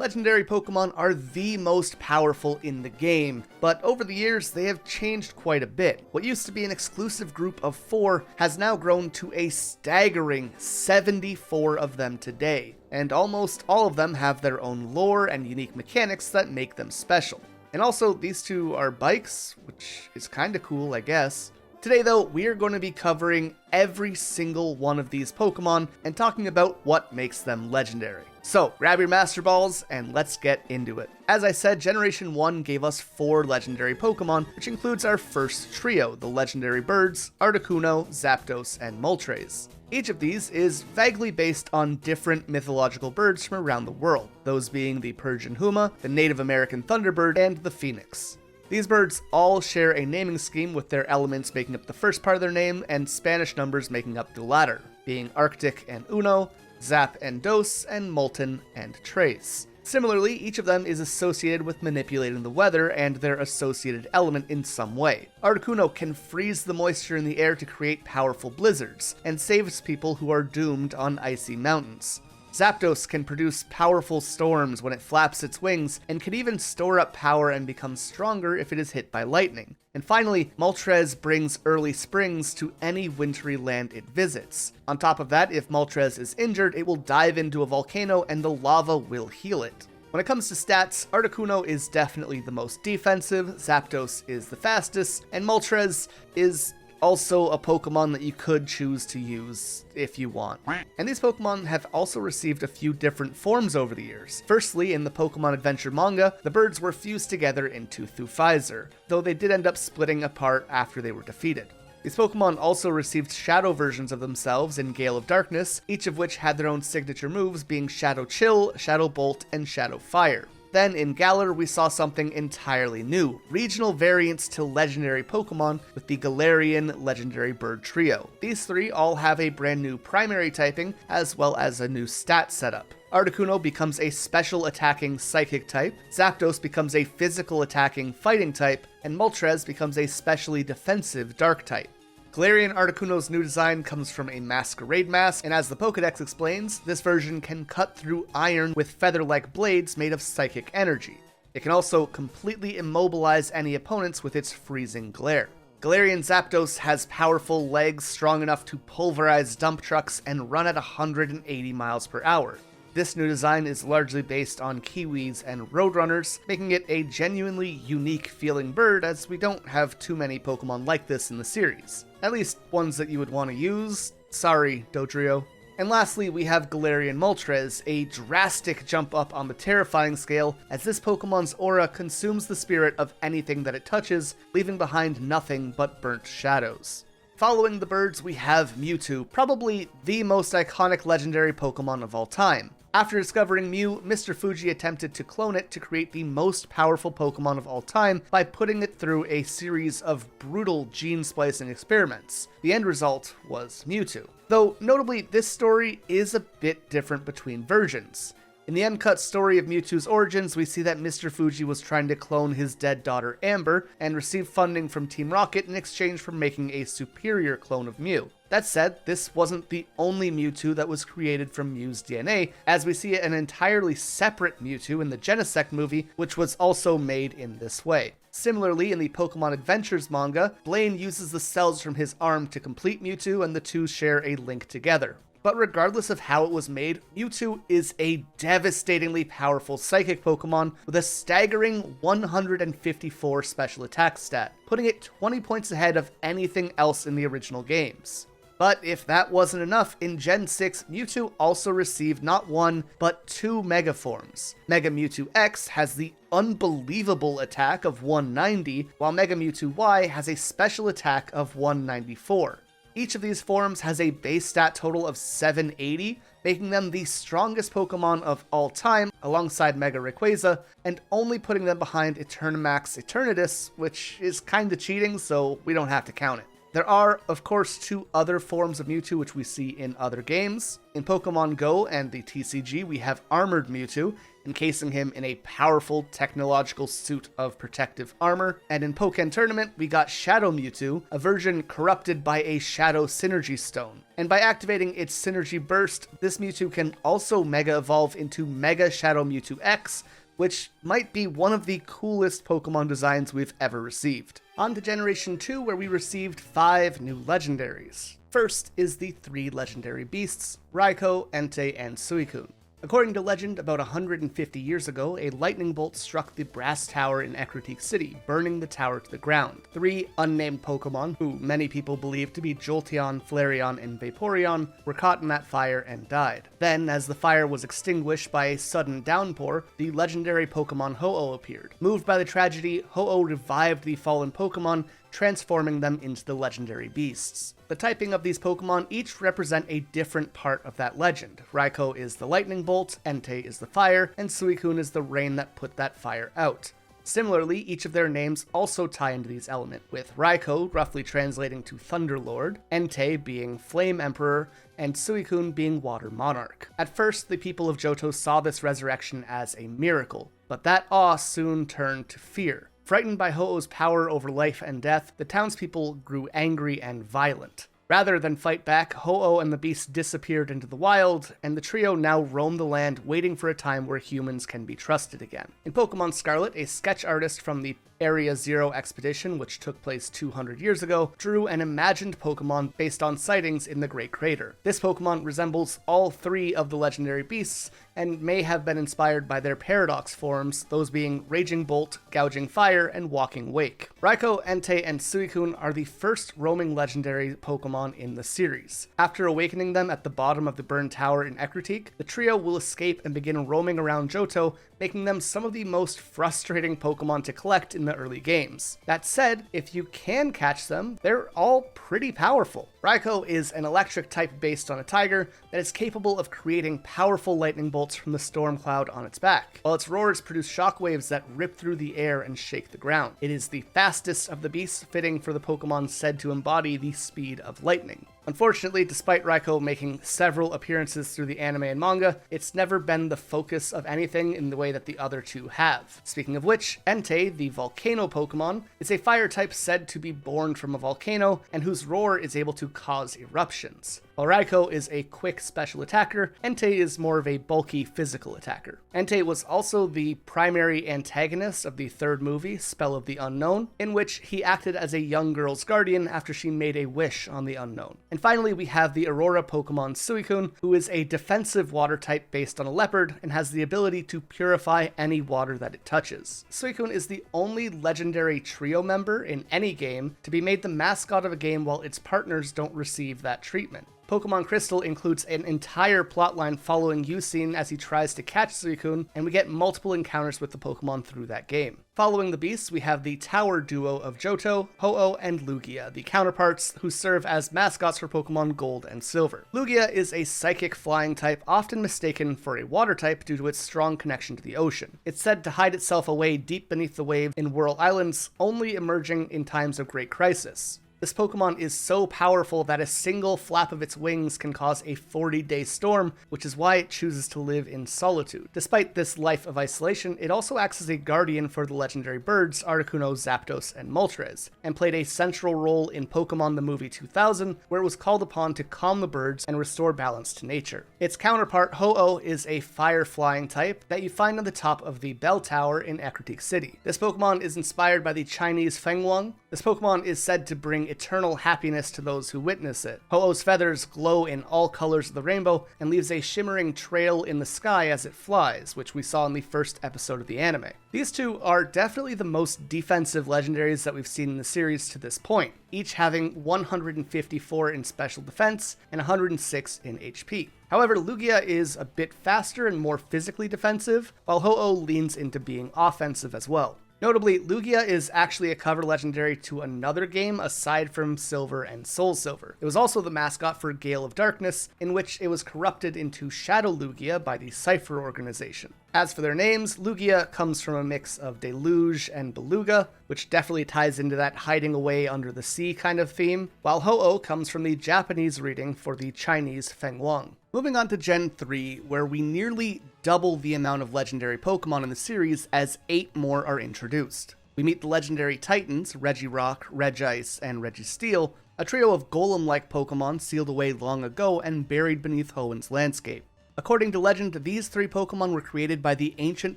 Legendary Pokemon are the most powerful in the game, but over the years they have changed quite a bit. What used to be an exclusive group of 4 has now grown to a staggering 74 of them today, and almost all of them have their own lore and unique mechanics that make them special. And also, these two are bikes, which is kinda cool, I guess. Today though, we are going to be covering every single one of these Pokemon and talking about what makes them legendary. So, grab your Master Balls and let's get into it. As I said, Generation 1 gave us 4 legendary Pokemon, which includes our first trio, the legendary birds, Articuno, Zapdos, and Moltres. Each of these is vaguely based on different mythological birds from around the world, those being the Persian Huma, the Native American Thunderbird, and the Phoenix. These birds all share a naming scheme with their elements making up the first part of their name and Spanish numbers making up the latter, being Arctic and Uno, Zap and Dos, and Molten and Trace. Similarly, each of them is associated with manipulating the weather and their associated element in some way. Articuno can freeze the moisture in the air to create powerful blizzards, and saves people who are doomed on icy mountains. Zapdos can produce powerful storms when it flaps its wings, and can even store up power and become stronger if it is hit by lightning. And finally, Moltres brings early springs to any wintry land it visits. On top of that, if Moltres is injured, it will dive into a volcano and the lava will heal it. When it comes to stats, Articuno is definitely the most defensive, Zapdos is the fastest, and Moltres is also a Pokemon that you could choose to use if you want. And these Pokemon have also received a few different forms over the years. Firstly, in the Pokemon Adventure manga, the birds were fused together into Thuphizer, though they did end up splitting apart after they were defeated. These Pokemon also received shadow versions of themselves in Gale of Darkness, each of which had their own signature moves being Shadow Chill, Shadow Bolt, and Shadow Fire. Then in Galar, we saw something entirely new, regional variants to legendary Pokemon with the Galarian legendary bird trio. These 3 all have a brand new primary typing, as well as a new stat setup. Articuno becomes a special attacking psychic type, Zapdos becomes a physical attacking fighting type, and Moltres becomes a specially defensive dark type. Galarian Articuno's new design comes from a masquerade mask, and as the Pokédex explains, this version can cut through iron with feather-like blades made of psychic energy. It can also completely immobilize any opponents with its freezing glare. Galarian Zapdos has powerful legs strong enough to pulverize dump trucks and run at 180 miles per hour. This new design is largely based on Kiwis and Roadrunners, making it a genuinely unique feeling bird as we don't have too many Pokemon like this in the series. At least ones that you would want to use. Sorry, Dodrio. And lastly, we have Galarian Moltres, a drastic jump up on the terrifying scale, as this Pokemon's aura consumes the spirit of anything that it touches, leaving behind nothing but burnt shadows. Following the birds, we have Mewtwo, probably the most iconic legendary Pokemon of all time. After discovering Mew, Mr. Fuji attempted to clone it to create the most powerful Pokemon of all time by putting it through a series of brutal gene splicing experiments. The end result was Mewtwo. Though, notably, this story is a bit different between versions. In the uncut story of Mewtwo's origins, we see that Mr. Fuji was trying to clone his dead daughter Amber, and received funding from Team Rocket in exchange for making a superior clone of Mew. That said, this wasn't the only Mewtwo that was created from Mew's DNA, as we see an entirely separate Mewtwo in the Genesect movie, which was also made in this way. Similarly, in the Pokemon Adventures manga, Blaine uses the cells from his arm to complete Mewtwo, and the two share a link together. But regardless of how it was made, Mewtwo is a devastatingly powerful psychic Pokemon with a staggering 154 special attack stat, putting it 20 points ahead of anything else in the original games. But if that wasn't enough, in Gen 6, Mewtwo also received not 1, but 2 Mega Forms. Mega Mewtwo X has the unbelievable attack of 190, while Mega Mewtwo Y has a special attack of 194. Each of these forms has a base stat total of 780, making them the strongest Pokemon of all time alongside Mega Rayquaza, and only putting them behind Eternamax Eternatus, which is kinda cheating, so we don't have to count it. There are, of course, two other forms of Mewtwo which we see in other games. In Pokemon Go and the TCG, we have Armored Mewtwo, encasing him in a powerful technological suit of protective armor. And in Pokken Tournament, we got Shadow Mewtwo, a version corrupted by a Shadow Synergy Stone. And by activating its Synergy Burst, this Mewtwo can also Mega Evolve into Mega Shadow Mewtwo X, which might be one of the coolest Pokemon designs we've ever received. On to Generation 2, where we received 5 new legendaries. First is the 3 legendary beasts, Raikou, Entei, and Suicune. According to legend, about 150 years ago, a lightning bolt struck the Brass Tower in Ecruteak City, burning the tower to the ground. 3 unnamed Pokemon, who many people believe to be Jolteon, Flareon, and Vaporeon, were caught in that fire and died. Then, as the fire was extinguished by a sudden downpour, the legendary Pokemon Ho-Oh appeared. Moved by the tragedy, Ho-Oh revived the fallen Pokemon, transforming them into the legendary beasts. The typing of these Pokemon each represent a different part of that legend. Raikou is the lightning bolt, Entei is the fire, and Suicune is the rain that put that fire out. Similarly, each of their names also tie into these elements, with Raikou roughly translating to Thunder Lord, Entei being Flame Emperor, and Suicune being Water Monarch. At first, the people of Johto saw this resurrection as a miracle, but that awe soon turned to fear. Frightened by Ho-Oh's power over life and death, the townspeople grew angry and violent. Rather than fight back, Ho-Oh and the beasts disappeared into the wild, and the trio now roam the land waiting for a time where humans can be trusted again. In Pokemon Scarlet, a sketch artist from the Area Zero expedition, which took place 200 years ago, drew an imagined Pokemon based on sightings in the Great Crater. This Pokemon resembles all 3 of the legendary beasts, and may have been inspired by their paradox forms, those being Raging Bolt, Gouging Fire, and Walking Wake. Raikou, Entei, and Suicune are the first roaming legendary Pokemon in the series. After awakening them at the bottom of the burned tower in Ecruteak, the trio will escape and begin roaming around Johto, making them some of the most frustrating Pokemon to collect in the early games. That said, if you can catch them, they're all pretty powerful. Raikou is an electric type based on a tiger that is capable of creating powerful lightning bolts from the storm cloud on its back, while its roars produce shockwaves that rip through the air and shake the ground. It is the fastest of the beasts, fitting for the Pokemon said to embody the speed of lightning. Unfortunately, despite Raikou making several appearances through the anime and manga, it's never been the focus of anything in the way that the other 2 have. Speaking of which, Entei, the volcano Pokemon, is a fire type said to be born from a volcano and whose roar is able to cause eruptions. While Raikou is a quick special attacker, Entei is more of a bulky physical attacker. Entei was also the primary antagonist of the 3rd movie, Spell of the Unknown, in which he acted as a young girl's guardian after she made a wish on the unknown. And finally, we have the Aurora Pokemon Suicune, who is a defensive water type based on a leopard and has the ability to purify any water that it touches. Suicune is the only legendary trio member in any game to be made the mascot of a game while its partners don't receive that treatment. Pokemon Crystal includes an entire plotline following Yusin as he tries to catch Suicune, and we get multiple encounters with the Pokemon through that game. Following the beasts, we have the tower duo of Johto, Ho-Oh, and Lugia, the counterparts who serve as mascots for Pokemon Gold and Silver. Lugia is a psychic flying type, often mistaken for a water type due to its strong connection to the ocean. It's said to hide itself away deep beneath the waves in Whirl Islands, only emerging in times of great crisis. This Pokemon is so powerful that a single flap of its wings can cause a 40-day storm, which is why it chooses to live in solitude. Despite this life of isolation, it also acts as a guardian for the legendary birds Articuno, Zapdos, and Moltres, and played a central role in Pokemon the Movie 2000, where it was called upon to calm the birds and restore balance to nature. Its counterpart, Ho-Oh, is a fire-flying type that you find on the top of the Bell Tower in Ecruteak City. This Pokemon is inspired by the Chinese Fenghuang. This Pokemon is said to bring eternal happiness to those who witness it. Ho-Oh's feathers glow in all colors of the rainbow and leaves a shimmering trail in the sky as it flies, which we saw in the first episode of the anime. These 2 are definitely the most defensive legendaries that we've seen in the series to this point, each having 154 in special defense and 106 in HP. However, Lugia is a bit faster and more physically defensive, while Ho-Oh leans into being offensive as well. Notably, Lugia is actually a cover legendary to another game aside from Silver and Soul Silver. It was also the mascot for Gale of Darkness, in which it was corrupted into Shadow Lugia by the Cypher organization. As for their names, Lugia comes from a mix of Deluge and Beluga, which definitely ties into that hiding away under the sea kind of theme, while Ho-Oh comes from the Japanese reading for the Chinese Fenghuang. Moving on to Gen 3, where we nearly double the amount of legendary Pokemon in the series as 8 more are introduced. We meet the legendary Titans, Regirock, Regice, and Registeel, a trio of golem-like Pokemon sealed away long ago and buried beneath Hoenn's landscape. According to legend, these 3 Pokemon were created by the ancient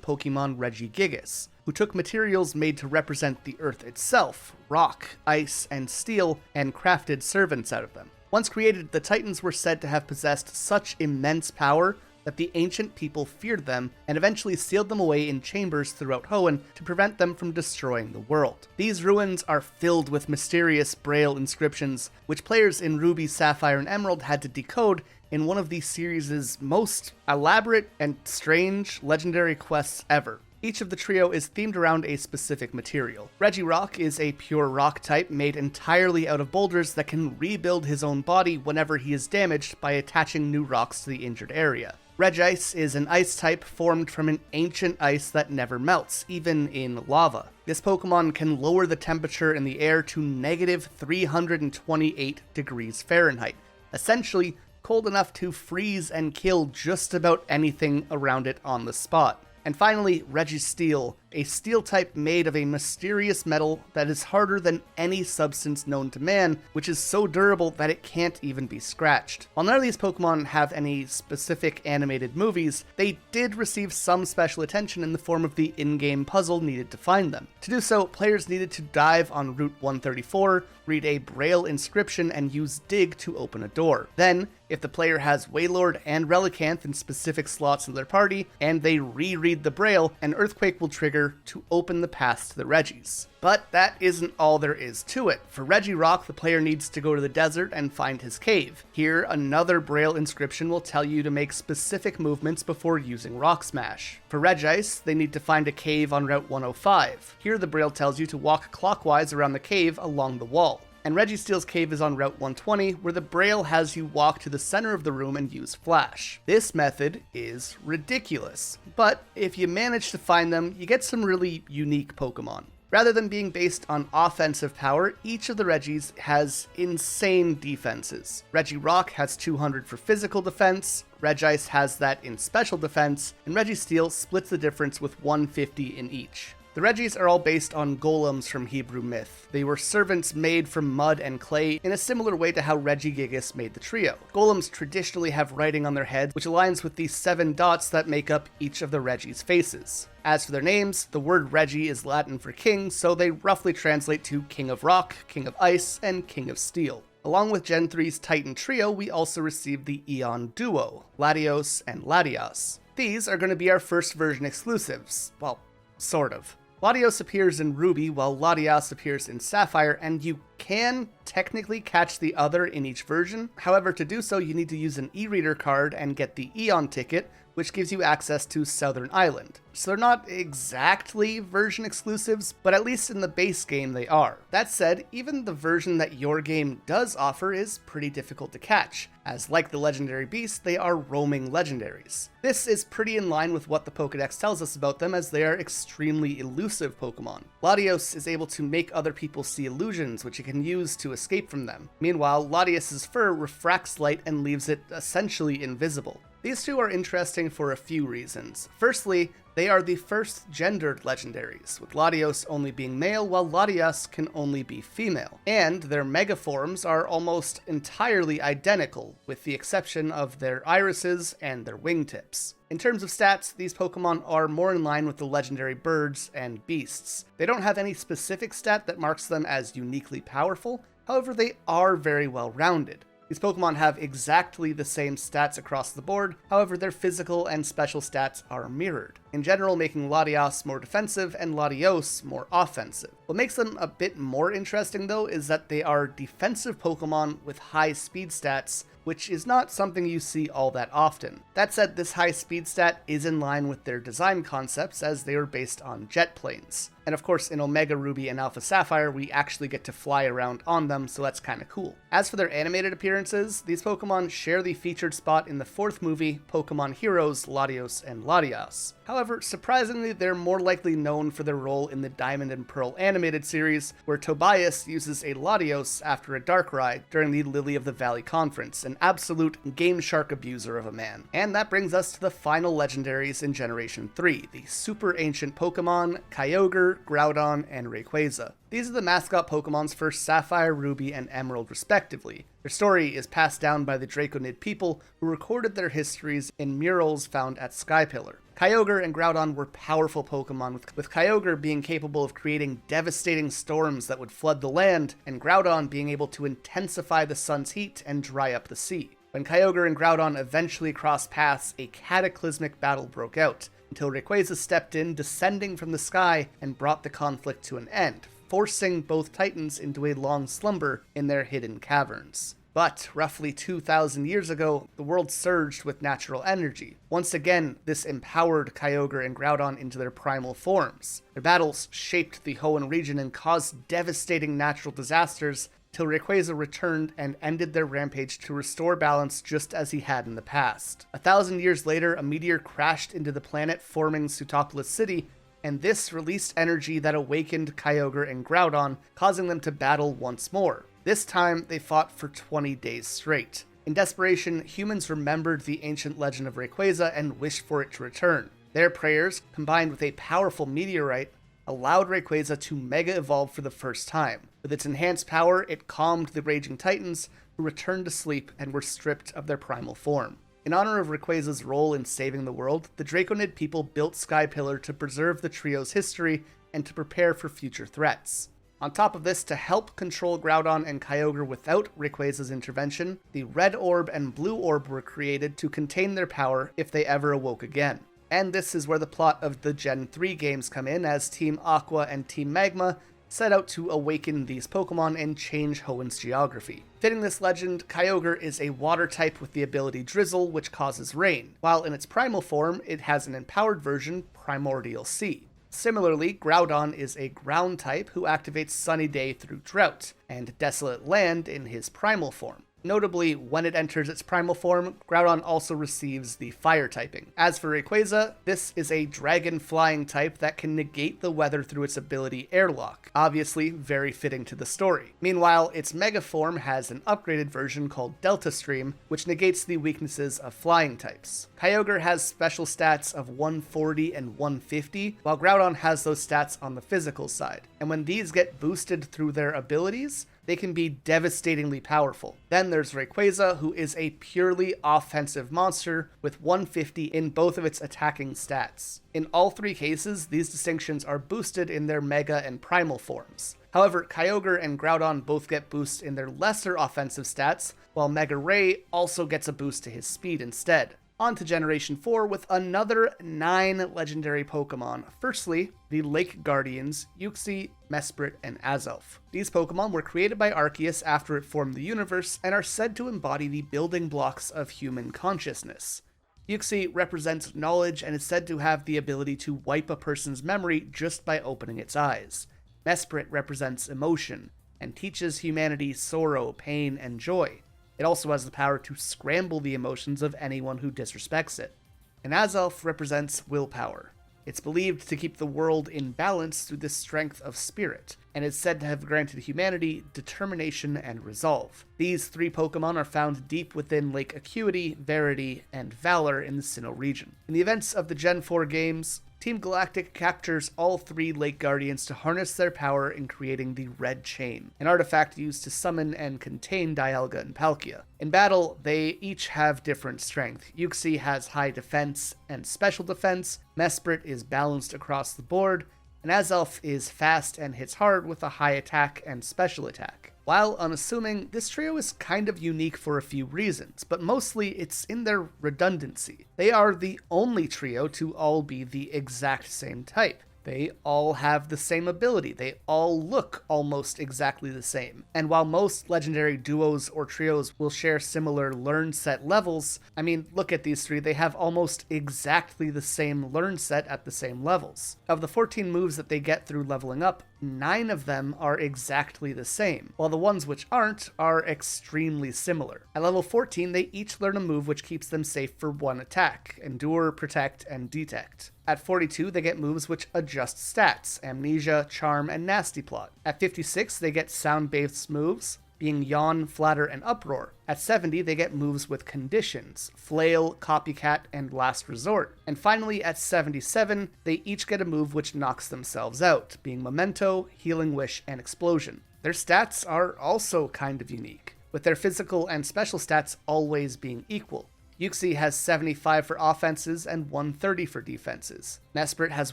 Pokemon Regigigas, who took materials made to represent the Earth itself, rock, ice, and steel, and crafted servants out of them. Once created, the Titans were said to have possessed such immense power that the ancient people feared them and eventually sealed them away in chambers throughout Hoenn to prevent them from destroying the world. These ruins are filled with mysterious Braille inscriptions, which players in Ruby, Sapphire, and Emerald had to decode in one of the series' most elaborate and strange legendary quests ever. Each of the trio is themed around a specific material. Regirock is a pure rock type made entirely out of boulders that can rebuild his own body whenever he is damaged by attaching new rocks to the injured area. Regice is an ice type formed from an ancient ice that never melts, even in lava. This Pokemon can lower the temperature in the air to negative 328 degrees Fahrenheit, essentially cold enough to freeze and kill just about anything around it on the spot. And finally, Registeel, a steel type made of a mysterious metal that is harder than any substance known to man, which is so durable that it can't even be scratched. While none of these Pokemon have any specific animated movies, they did receive some special attention in the form of the in-game puzzle needed to find them. To do so, players needed to dive on Route 134, read a Braille inscription, and use Dig to open a door. Then, if the player has Wailord and Relicanth in specific slots in their party, and they reread the Braille, an earthquake will trigger to open the path to the Regis. But that isn't all there is to it. For Regirock, the player needs to go to the desert and find his cave. Here, another Braille inscription will tell you to make specific movements before using Rock Smash. For Regice, they need to find a cave on Route 105. Here, the Braille tells you to walk clockwise around the cave along the wall. And Registeel's cave is on Route 120, where the Braille has you walk to the center of the room and use Flash. This method is ridiculous, but if you manage to find them, you get some really unique Pokemon. Rather than being based on offensive power, each of the Regis has insane defenses. Regirock has 200 for physical defense, Regice has that in special defense, and Registeel splits the difference with 150 in each. The Regis are all based on golems from Hebrew myth. They were servants made from mud and clay in a similar way to how Regigigas made the trio. Golems traditionally have writing on their heads, which aligns with the 7 dots that make up each of the Regis' faces. As for their names, the word Regi is Latin for king, so they roughly translate to King of Rock, King of Ice, and King of Steel. Along with Gen 3's Titan trio, we also received the Eon duo, Latios and Latias. These are going to be our first version exclusives. Well, sort of. Latios appears in Ruby, while Latias appears in Sapphire, and you can technically catch the other in each version. However, to do so, you need to use an e-reader card and get the Eon ticket, which gives you access to Southern Island. So they're not exactly version exclusives, but at least in the base game they are. That said, even the version that your game does offer is pretty difficult to catch, as like the legendary beast, they are roaming legendaries. This is pretty in line with what the Pokédex tells us about them, as they are extremely elusive Pokemon. Latios is able to make other people see illusions, which it can use to escape from them. Meanwhile, Latias's fur refracts light and leaves it essentially invisible. These two are interesting for a few reasons. Firstly, they are the first gendered legendaries, with Latios only being male while Latias can only be female. And their megaforms are almost entirely identical, with the exception of their irises and their wingtips. In terms of stats, these Pokemon are more in line with the legendary birds and beasts. They don't have any specific stat that marks them as uniquely powerful, however they are very well rounded. These Pokemon have exactly the same stats across the board, however their physical and special stats are mirrored, in general making Latias more defensive and Latios more offensive. What makes them a bit more interesting though is that they are defensive Pokemon with high speed stats, which is not something you see all that often. That said, this high speed stat is in line with their design concepts, as they were based on jet planes. And of course, in Omega Ruby and Alpha Sapphire, we actually get to fly around on them, so that's kinda cool. As for their animated appearances, these Pokemon share the featured spot in the 4th movie, Pokemon Heroes Latios and Latias. However, surprisingly, they're more likely known for their role in the Diamond and Pearl animated series, where Tobias uses a Latios after a Darkrai during the Lily of the Valley conference, an absolute Game Shark abuser of a man. And that brings us to the final legendaries in Generation 3, the super ancient Pokemon, Kyogre, Groudon, and Rayquaza. These are the mascot Pokemons for Sapphire, Ruby, and Emerald respectively. Their story is passed down by the Draconid people, who recorded their histories in murals found at Skypillar. Kyogre and Groudon were powerful Pokemon, with Kyogre being capable of creating devastating storms that would flood the land, and Groudon being able to intensify the sun's heat and dry up the sea. When Kyogre and Groudon eventually crossed paths, a cataclysmic battle broke out, until Rayquaza stepped in, descending from the sky, and brought the conflict to an end, forcing both titans into a long slumber in their hidden caverns. But roughly 2,000 years ago, the world surged with natural energy. Once again, this empowered Kyogre and Groudon into their primal forms. Their battles shaped the Hoenn region and caused devastating natural disasters, till Rayquaza returned and ended their rampage to restore balance just as he had in the past. 1,000 years later, a meteor crashed into the planet, forming Sootopolis City, and this released energy that awakened Kyogre and Groudon, causing them to battle once more. This time, they fought for 20 days straight. In desperation, humans remembered the ancient legend of Rayquaza and wished for it to return. Their prayers, combined with a powerful meteorite, allowed Rayquaza to Mega Evolve for the first time. With its enhanced power, it calmed the raging titans, who returned to sleep and were stripped of their primal form. In honor of Rayquaza's role in saving the world, the Draconid people built Skypillar to preserve the trio's history and to prepare for future threats. On top of this, to help control Groudon and Kyogre without Rayquaza's intervention, the Red Orb and Blue Orb were created to contain their power if they ever awoke again. And this is where the plot of the Gen 3 games come in, as Team Aqua and Team Magma set out to awaken these Pokemon and change Hoenn's geography. Fitting this legend, Kyogre is a water type with the ability Drizzle, which causes rain, while in its primal form, it has an empowered version, Primordial Sea. Similarly, Groudon is a ground type who activates Sunny Day through Drought, and Desolate Land in his primal form. Notably, when it enters its primal form, Groudon also receives the fire typing. As for Rayquaza, this is a dragon flying type that can negate the weather through its ability Airlock, obviously very fitting to the story. Meanwhile, its mega form has an upgraded version called Delta Stream, which negates the weaknesses of flying types. Kyogre has special stats of 140 and 150, while Groudon has those stats on the physical side. And when these get boosted through their abilities, they can be devastatingly powerful. Then there's Rayquaza, who is a purely offensive monster with 150 in both of its attacking stats. In all three cases, these distinctions are boosted in their Mega and Primal forms. However, Kyogre and Groudon both get boosts in their lesser offensive stats, while Mega Ray also gets a boost to his speed instead. On to Generation 4 with another 9 legendary Pokemon. Firstly, the Lake Guardians, Uxie, Mesprit, and Azelf. These Pokemon were created by Arceus after it formed the universe and are said to embody the building blocks of human consciousness. Uxie represents knowledge and is said to have the ability to wipe a person's memory just by opening its eyes. Mesprit represents emotion and teaches humanity sorrow, pain, and joy. It also has the power to scramble the emotions of anyone who disrespects it. And Azelf represents willpower. It's believed to keep the world in balance through the strength of spirit, and is said to have granted humanity determination and resolve. These three Pokemon are found deep within Lake Acuity, Verity, and Valor in the Sinnoh region. In the events of the Gen 4 games, Team Galactic captures all three Lake Guardians to harness their power in creating the Red Chain, an artifact used to summon and contain Dialga and Palkia. In battle, they each have different strength. Uxie has high defense and special defense, Mesprit is balanced across the board, and Azelf is fast and hits hard with a high attack and special attack. While unassuming, this trio is kind of unique for a few reasons, but mostly it's in their redundancy. They are the only trio to all be the exact same type. They all have the same ability. They all look almost exactly the same. And while most legendary duos or trios will share similar learn set levels, I mean, look at these three. They have almost exactly the same learn set at the same levels. Of the 14 moves that they get through leveling up, 9 of them are exactly the same, while the ones which aren't are extremely similar. At level 14, they each learn a move which keeps them safe for one attack: Endure, Protect, and Detect. At 42, they get moves which adjust stats: Amnesia, Charm, and Nasty Plot. At 56, they get sound-based moves, being Yawn, Flatter, and Uproar. At 70, they get moves with conditions: Flail, Copycat, and Last Resort. And finally, at 77, they each get a move which knocks themselves out, being Memento, Healing Wish, and Explosion. Their stats are also kind of unique, with their physical and special stats always being equal. Uxie has 75 for offenses and 130 for defenses. Mesprit has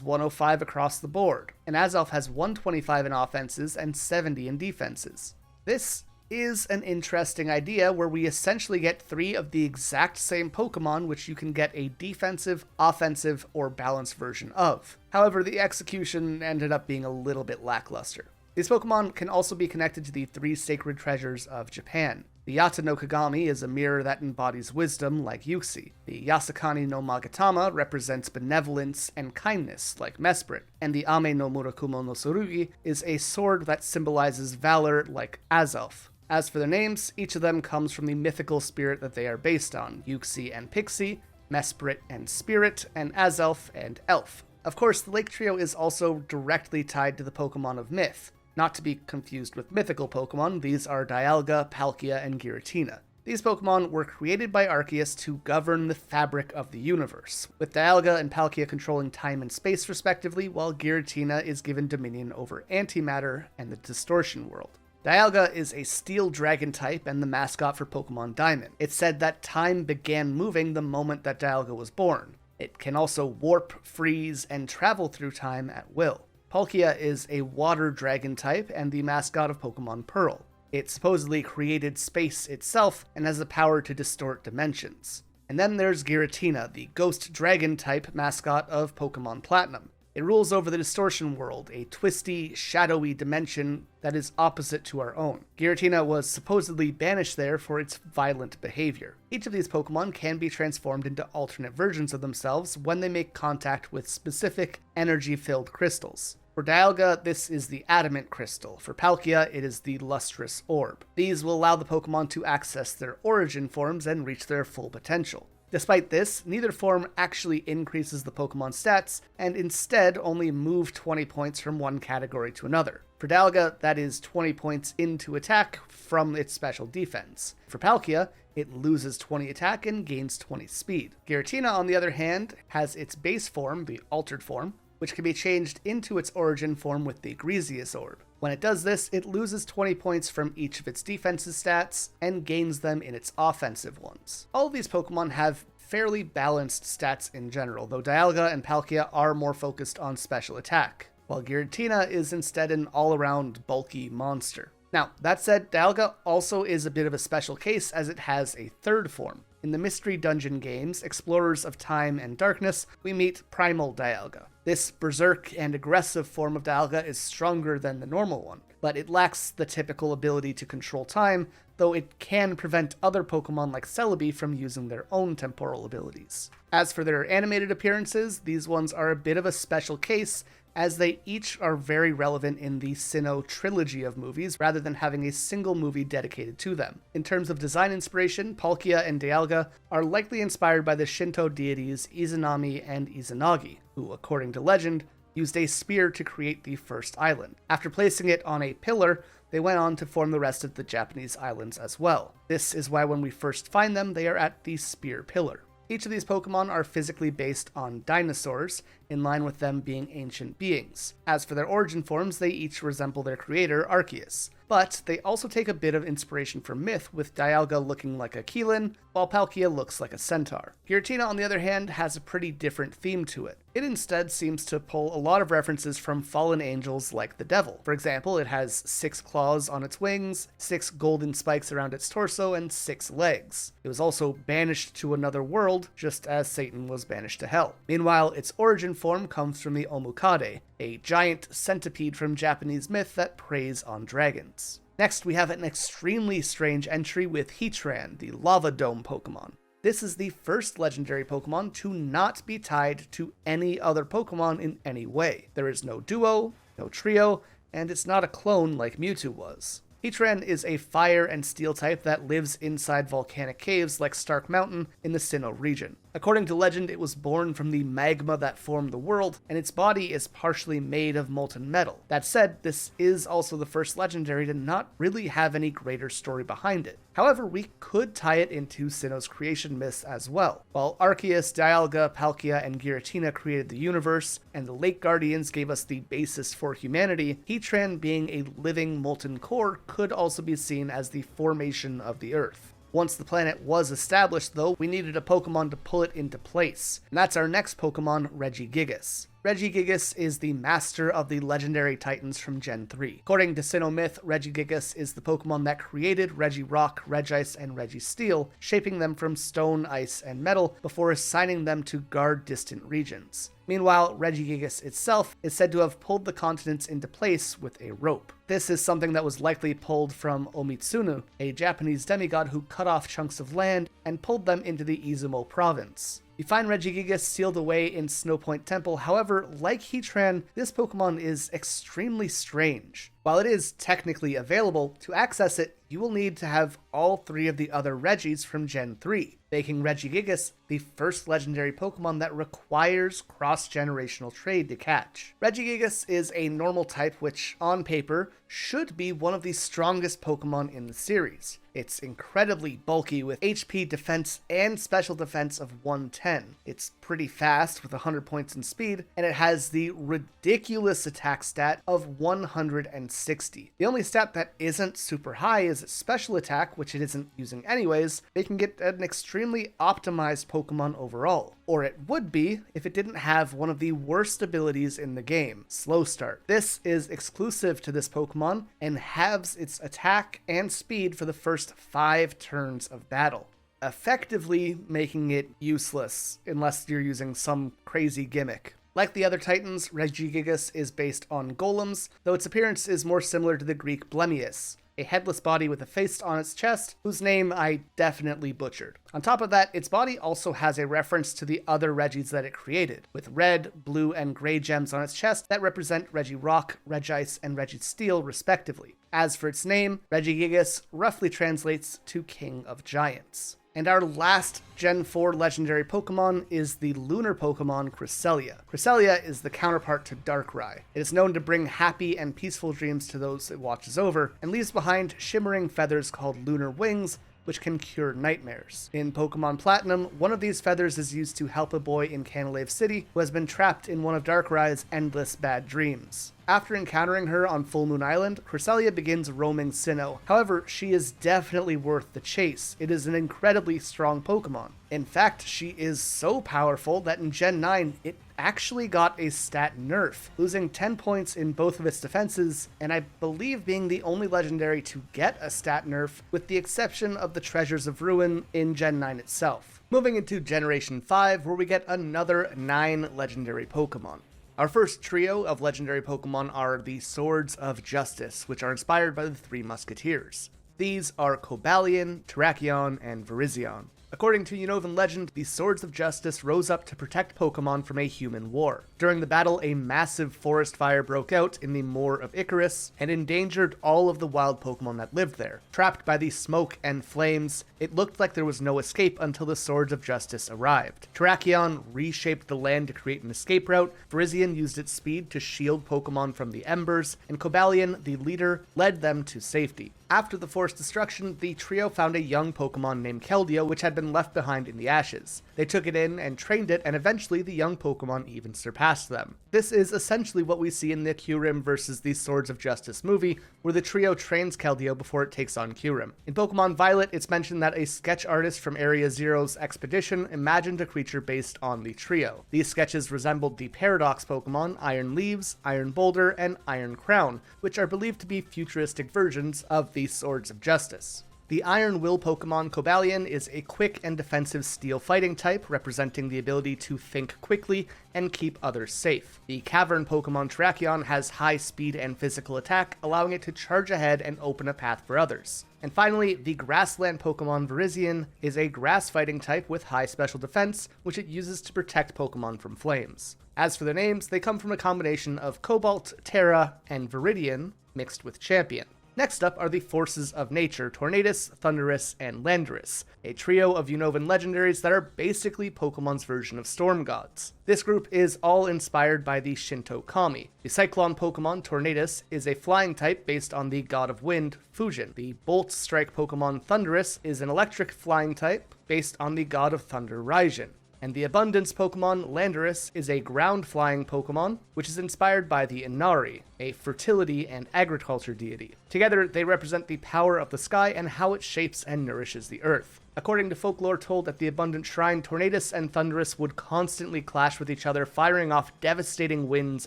105 across the board, and Azelf has 125 in offenses and 70 in defenses. This is an interesting idea where we essentially get 3 of the exact same Pokemon which you can get a defensive, offensive, or balanced version of. However, the execution ended up being a little bit lackluster. These Pokemon can also be connected to the 3 sacred treasures of Japan. The Yata no Kagami is a mirror that embodies wisdom, like Uxie. The Yasakani no Magatama represents benevolence and kindness, like Mesprit. And the Ame no Murakumo no Tsurugi is a sword that symbolizes valor, like Azelf. As for their names, each of them comes from the mythical spirit that they are based on: Uxie and Pixie, Mesprit and Spirit, and Azelf and Elf. Of course, the Lake Trio is also directly tied to the Pokemon of Myth. Not to be confused with mythical Pokemon, these are Dialga, Palkia, and Giratina. These Pokemon were created by Arceus to govern the fabric of the universe, with Dialga and Palkia controlling time and space respectively, while Giratina is given dominion over antimatter and the distortion world. Dialga is a steel dragon type and the mascot for Pokemon Diamond. It's said that time began moving the moment that Dialga was born. It can also warp, freeze, and travel through time at will. Palkia is a water dragon type and the mascot of Pokemon Pearl. It supposedly created space itself and has the power to distort dimensions. And then there's Giratina, the ghost dragon type mascot of Pokemon Platinum. It rules over the distortion world, a twisty, shadowy dimension that is opposite to our own. Giratina was supposedly banished there for its violent behavior. Each of these Pokemon can be transformed into alternate versions of themselves when they make contact with specific energy-filled crystals. For Dialga, this is the Adamant Crystal. For Palkia, it is the Lustrous Orb. These will allow the Pokemon to access their origin forms and reach their full potential. Despite this, neither form actually increases the Pokemon's stats, and instead only move 20 points from one category to another. For Dialga, that is 20 points into attack from its special defense. For Palkia, it loses 20 attack and gains 20 speed. Giratina, on the other hand, has its base form, the Altered form, which can be changed into its origin form with the Griseous Orb. When it does this, it loses 20 points from each of its defensive stats and gains them in its offensive ones. All of these Pokemon have fairly balanced stats in general, though Dialga and Palkia are more focused on special attack, while Giratina is instead an all-around bulky monster. Now, that said, Dialga also is a bit of a special case as it has a third form. In the Mystery Dungeon games, Explorers of Time and Darkness, we meet Primal Dialga. This berserk and aggressive form of Dialga is stronger than the normal one, but it lacks the typical ability to control time, though it can prevent other Pokemon like Celebi from using their own temporal abilities. As for their animated appearances, these ones are a bit of a special case, as they each are very relevant in the Sinnoh trilogy of movies, rather than having a single movie dedicated to them. In terms of design inspiration, Palkia and Dialga are likely inspired by the Shinto deities Izanami and Izanagi, who, according to legend, used a spear to create the first island. After placing it on a pillar, they went on to form the rest of the Japanese islands as well. This is why when we first find them, they are at the spear pillar. Each of these Pokemon are physically based on dinosaurs, in line with them being ancient beings. As for their origin forms, they each resemble their creator, Arceus. But they also take a bit of inspiration from myth, with Dialga looking like a Keelan, while Palkia looks like a centaur. Giratina, on the other hand, has a pretty different theme to it. It instead seems to pull a lot of references from fallen angels like the devil. For example, it has 6 claws on its wings, 6 golden spikes around its torso, and 6 legs. It was also banished to another world, just as Satan was banished to hell. Meanwhile, its origin human form comes from the Omukade, a giant centipede from Japanese myth that preys on dragons. Next, we have an extremely strange entry with Heatran, the Lava Dome Pokemon. This is the first legendary Pokemon to not be tied to any other Pokemon in any way. There is no duo, no trio, and it's not a clone like Mewtwo was. Heatran is a fire and steel type that lives inside volcanic caves like Stark Mountain in the Sinnoh region. According to legend, it was born from the magma that formed the world, and its body is partially made of molten metal. That said, this is also the first legendary to not really have any greater story behind it. However, we could tie it into Sinnoh's creation myths as well. While Arceus, Dialga, Palkia, and Giratina created the universe, and the Lake Guardians gave us the basis for humanity, Heatran being a living molten core could also be seen as the formation of the Earth. Once the planet was established, though, we needed a Pokemon to pull it into place, and that's our next Pokemon, Regigigas. Regigigas is the master of the legendary titans from Gen 3. According to Sinnoh myth, Regigigas is the Pokemon that created Regirock, Regice, and Registeel, shaping them from stone, ice, and metal before assigning them to guard distant regions. Meanwhile, Regigigas itself is said to have pulled the continents into place with a rope. This is something that was likely pulled from Omitsunu, a Japanese demigod who cut off chunks of land and pulled them into the Izumo province. You find Regigigas sealed away in Snowpoint Temple, however, like Heatran, this Pokemon is extremely strange. While it is technically available, to access it, you will need to have all three of the other Regis from Gen 3, making Regigigas the first legendary Pokemon that requires cross-generational trade to catch. Regigigas is a normal type which, on paper, should be one of the strongest Pokemon in the series. It's incredibly bulky with HP, defense, and special defense of 110. It's pretty fast with 100 points in speed, and it has the ridiculous attack stat of 160. The only stat that isn't super high is its special attack, which it isn't using anyways, making it an extremely optimized Pokemon overall. Or it would be if it didn't have one of the worst abilities in the game, Slow Start. This is exclusive to this Pokemon and halves its attack and speed for the first 5 turns of battle, effectively making it useless unless you're using some crazy gimmick. Like the other titans, Regigigas is based on golems, though its appearance is more similar to the Greek Blemius, a headless body with a face on its chest, whose name I definitely butchered. On top of that, its body also has a reference to the other Regis that it created, with red, blue, and gray gems on its chest that represent Regirock, Regice, and Registeel respectively. As for its name, Regigigas roughly translates to King of Giants. And our last Gen 4 legendary Pokemon is the lunar Pokemon Cresselia. Cresselia is the counterpart to Darkrai. It is known to bring happy and peaceful dreams to those it watches over, and leaves behind shimmering feathers called lunar wings, which can cure nightmares. In Pokemon Platinum, one of these feathers is used to help a boy in Canalave City who has been trapped in one of Darkrai's endless bad dreams. After encountering her on Full Moon Island, Cresselia begins roaming Sinnoh. However, she is definitely worth the chase. It is an incredibly strong Pokemon. In fact, she is so powerful that in Gen 9, it actually got a stat nerf, losing 10 points in both of its defenses, and I believe being the only legendary to get a stat nerf, with the exception of the Treasures of Ruin in Gen 9 itself. Moving into Generation 5, where we get another 9 legendary Pokemon. Our first trio of legendary Pokemon are the Swords of Justice, which are inspired by the Three Musketeers. These are Cobalion, Terrakion, and Virizion. According to Unovan legend, the Swords of Justice rose up to protect Pokemon from a human war. During the battle, a massive forest fire broke out in the Moor of Icarus and endangered all of the wild Pokemon that lived there. Trapped by the smoke and flames, it looked like there was no escape until the Swords of Justice arrived. Terrakion reshaped the land to create an escape route, Virizion used its speed to shield Pokemon from the embers, and Cobalion, the leader, led them to safety. After the forest destruction, the trio found a young Pokemon named Keldeo, which had been left behind in the ashes. They took it in and trained it, and eventually the young Pokemon even surpassed them. This is essentially what we see in the Kyurem versus the Swords of Justice movie, where the trio trains Keldeo before it takes on Kyurem. In Pokemon Violet, it's mentioned that a sketch artist from Area Zero's expedition imagined a creature based on the trio. These sketches resembled the Paradox Pokemon Iron Leaves, Iron Boulder, and Iron Crown, which are believed to be futuristic versions of the Swords of Justice. The Iron Will Pokemon Cobalion is a quick and defensive steel fighting type, representing the ability to think quickly and keep others safe. The Cavern Pokemon Terrakion has high speed and physical attack, allowing it to charge ahead and open a path for others. And finally, the Grassland Pokemon Virizion is a grass fighting type with high special defense, which it uses to protect Pokemon from flames. As for their names, they come from a combination of Cobalt, Terra, and Viridian mixed with Champion. Next up are the forces of nature, Tornadus, Thundurus, and Landorus, a trio of Unovan legendaries that are basically Pokemon's version of storm gods. This group is all inspired by the Shinto kami. The Cyclone Pokemon Tornadus is a flying type based on the god of wind, Fujin. The Bolt Strike Pokemon Thundurus is an electric flying type based on the god of thunder, Raijin. And the Abundance Pokemon, Landorus, is a ground-flying Pokemon, which is inspired by the Inari, a fertility and agriculture deity. Together, they represent the power of the sky and how it shapes and nourishes the earth. According to folklore told at the Abundant Shrine, Tornadus and Thundurus would constantly clash with each other, firing off devastating winds